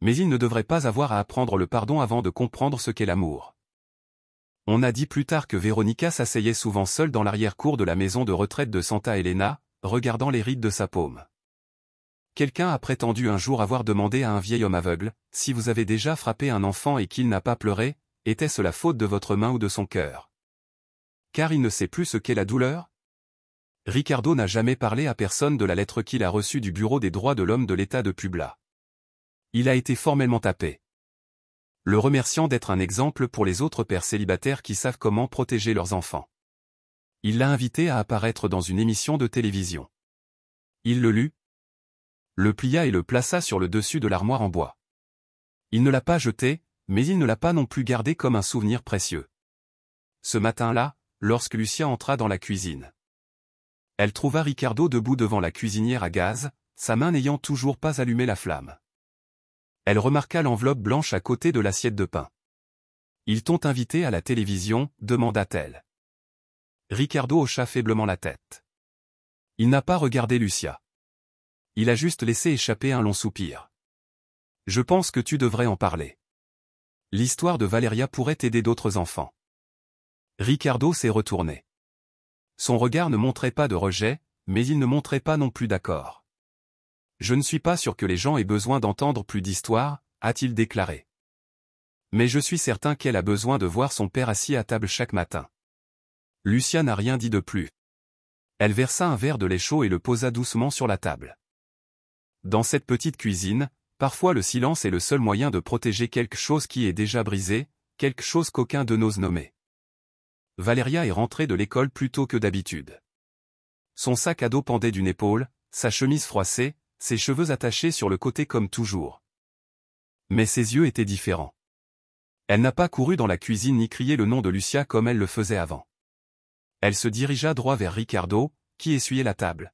Mais il ne devrait pas avoir à apprendre le pardon avant de comprendre ce qu'est l'amour. On a dit plus tard que Véronica s'asseyait souvent seule dans l'arrière-cour de la maison de retraite de Santa Elena, regardant les rides de sa paume. Quelqu'un a prétendu un jour avoir demandé à un vieil homme aveugle, si vous avez déjà frappé un enfant et qu'il n'a pas pleuré, était-ce la faute de votre main ou de son cœur? Car il ne sait plus ce qu'est la douleur? Ricardo n'a jamais parlé à personne de la lettre qu'il a reçue du Bureau des droits de l'homme de l'État de Puebla. Il a été formellement tapé. Le remerciant d'être un exemple pour les autres pères célibataires qui savent comment protéger leurs enfants. Il l'a invité à apparaître dans une émission de télévision. Il le lut, le plia et le plaça sur le dessus de l'armoire en bois. Il ne l'a pas jeté, mais il ne l'a pas non plus gardé comme un souvenir précieux. Ce matin-là, lorsque Lucia entra dans la cuisine, elle trouva Ricardo debout devant la cuisinière à gaz, sa main n'ayant toujours pas allumé la flamme. Elle remarqua l'enveloppe blanche à côté de l'assiette de pain. « Ils t'ont invité à la télévision ?» demanda-t-elle. Ricardo hocha faiblement la tête. Il n'a pas regardé Lucia. Il a juste laissé échapper un long soupir. « Je pense que tu devrais en parler. L'histoire de Valeria pourrait aider d'autres enfants. » Ricardo s'est retourné. Son regard ne montrait pas de rejet, mais il ne montrait pas non plus d'accord. « Je ne suis pas sûr que les gens aient besoin d'entendre plus d'histoires, » a-t-il déclaré. « Mais je suis certain qu'elle a besoin de voir son père assis à table chaque matin. » Lucia n'a rien dit de plus. Elle versa un verre de lait chaud et le posa doucement sur la table. Dans cette petite cuisine, parfois le silence est le seul moyen de protéger quelque chose qui est déjà brisé, quelque chose qu'aucun de n'ose nommer. Valeria est rentrée de l'école plus tôt que d'habitude. Son sac à dos pendait d'une épaule, sa chemise froissée, ses cheveux attachés sur le côté comme toujours. Mais ses yeux étaient différents. Elle n'a pas couru dans la cuisine ni crié le nom de Lucia comme elle le faisait avant. Elle se dirigea droit vers Ricardo, qui essuyait la table.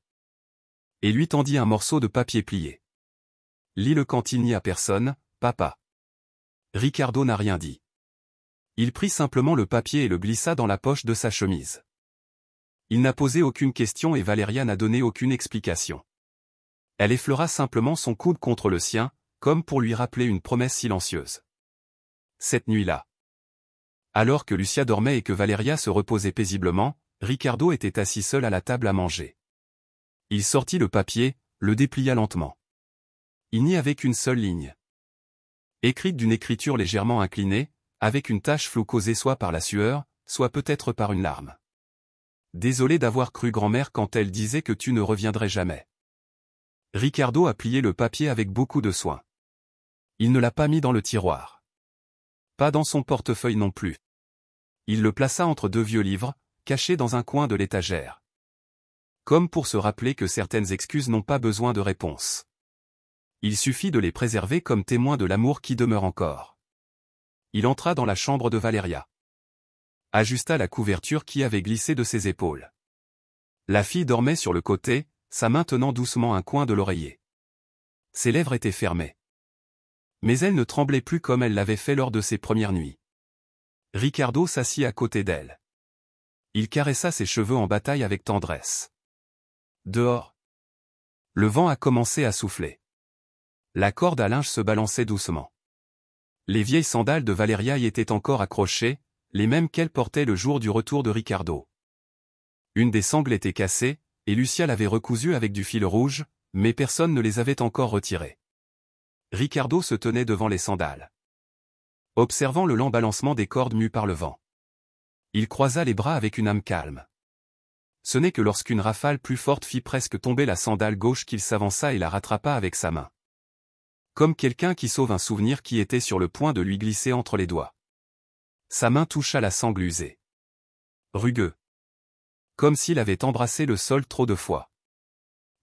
Et lui tendit un morceau de papier plié. « Lis-le quand il n'y a personne, papa. » Ricardo n'a rien dit. Il prit simplement le papier et le glissa dans la poche de sa chemise. Il n'a posé aucune question et Valeria n'a donné aucune explication. Elle effleura simplement son coude contre le sien, comme pour lui rappeler une promesse silencieuse. Cette nuit-là, alors que Lucia dormait et que Valeria se reposait paisiblement, Ricardo était assis seul à la table à manger. Il sortit le papier, le déplia lentement. Il n'y avait qu'une seule ligne. Écrite d'une écriture légèrement inclinée, avec une tache floue causée soit par la sueur, soit peut-être par une larme. Désolé d'avoir cru grand-mère quand elle disait que tu ne reviendrais jamais. Ricardo a plié le papier avec beaucoup de soin. Il ne l'a pas mis dans le tiroir. Pas dans son portefeuille non plus. Il le plaça entre deux vieux livres, cachés dans un coin de l'étagère. Comme pour se rappeler que certaines excuses n'ont pas besoin de réponse. Il suffit de les préserver comme témoins de l'amour qui demeure encore. Il entra dans la chambre de Valeria. Ajusta la couverture qui avait glissé de ses épaules. La fille dormait sur le côté, sa main tenant doucement un coin de l'oreiller. Ses lèvres étaient fermées. Mais elle ne tremblait plus comme elle l'avait fait lors de ses premières nuits. Ricardo s'assit à côté d'elle. Il caressa ses cheveux en bataille avec tendresse. Dehors. Le vent a commencé à souffler. La corde à linge se balançait doucement. Les vieilles sandales de Valeria y étaient encore accrochées, les mêmes qu'elle portait le jour du retour de Ricardo. Une des sangles était cassée, et Lucia l'avait recousue avec du fil rouge, mais personne ne les avait encore retirées. Ricardo se tenait devant les sandales, observant le lent balancement des cordes mues par le vent. Il croisa les bras avec une âme calme. Ce n'est que lorsqu'une rafale plus forte fit presque tomber la sandale gauche qu'il s'avança et la rattrapa avec sa main. Comme quelqu'un qui sauve un souvenir qui était sur le point de lui glisser entre les doigts. Sa main toucha la sangle usée. Rugueux. Comme s'il avait embrassé le sol trop de fois.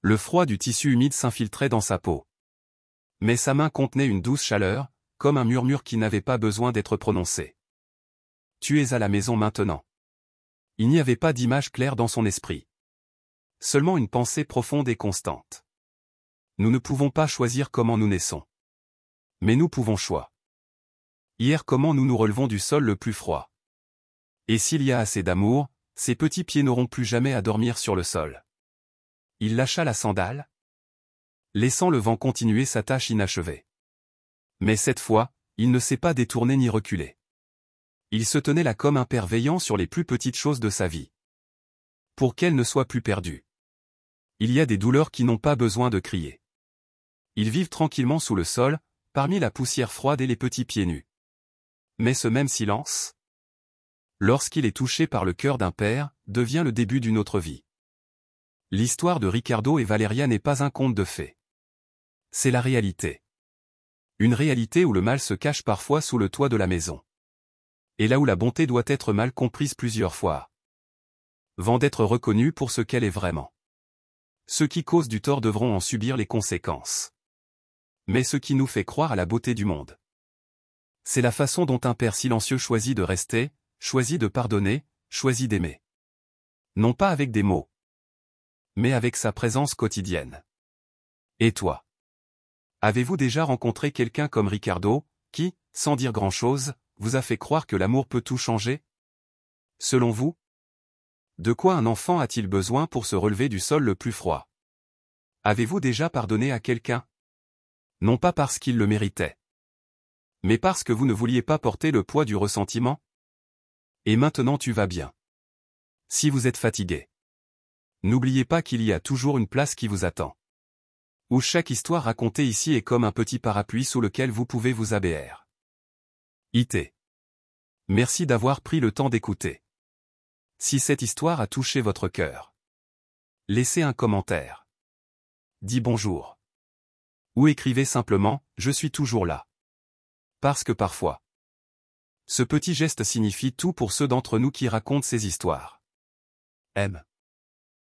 Le froid du tissu humide s'infiltrait dans sa peau. Mais sa main contenait une douce chaleur, comme un murmure qui n'avait pas besoin d'être prononcé. Tu es à la maison maintenant. Il n'y avait pas d'image claire dans son esprit. Seulement une pensée profonde et constante. Nous ne pouvons pas choisir comment nous naissons. Mais nous pouvons choisir. Hier comment nous nous relevons du sol le plus froid. Et s'il y a assez d'amour, ses petits pieds n'auront plus jamais à dormir sur le sol. Il lâcha la sandale, laissant le vent continuer sa tâche inachevée. Mais cette fois, il ne s'est pas détourné ni reculé. Il se tenait là comme un père veillant sur les plus petites choses de sa vie. Pour qu'elles ne soient plus perdues. Il y a des douleurs qui n'ont pas besoin de crier. Ils vivent tranquillement sous le sol, parmi la poussière froide et les petits pieds nus. Mais ce même silence, lorsqu'il est touché par le cœur d'un père, devient le début d'une autre vie. L'histoire de Ricardo et Valeria n'est pas un conte de fées. C'est la réalité. Une réalité où le mal se cache parfois sous le toit de la maison. Et là où la bonté doit être mal comprise plusieurs fois. Avant d'être reconnue pour ce qu'elle est vraiment. Ceux qui causent du tort devront en subir les conséquences. Mais ce qui nous fait croire à la beauté du monde. C'est la façon dont un père silencieux choisit de rester, choisit de pardonner, choisit d'aimer. Non pas avec des mots, mais avec sa présence quotidienne. Et toi? Avez-vous déjà rencontré quelqu'un comme Ricardo, qui, sans dire grand-chose, vous a fait croire que l'amour peut tout changer? Selon vous? De quoi un enfant a-t-il besoin pour se relever du sol le plus froid? Avez-vous déjà pardonné à quelqu'un? Non pas parce qu'il le méritait, mais parce que vous ne vouliez pas porter le poids du ressentiment? Et maintenant tu vas bien. Si vous êtes fatigué, n'oubliez pas qu'il y a toujours une place qui vous attend. Où chaque histoire racontée ici est comme un petit parapluie sous lequel vous pouvez vous abéir. IT. Merci d'avoir pris le temps d'écouter. Si cette histoire a touché votre cœur, laissez un commentaire. Dis bonjour. Ou écrivez simplement « Je suis toujours là ». Parce que parfois, ce petit geste signifie tout pour ceux d'entre nous qui racontent ces histoires. M.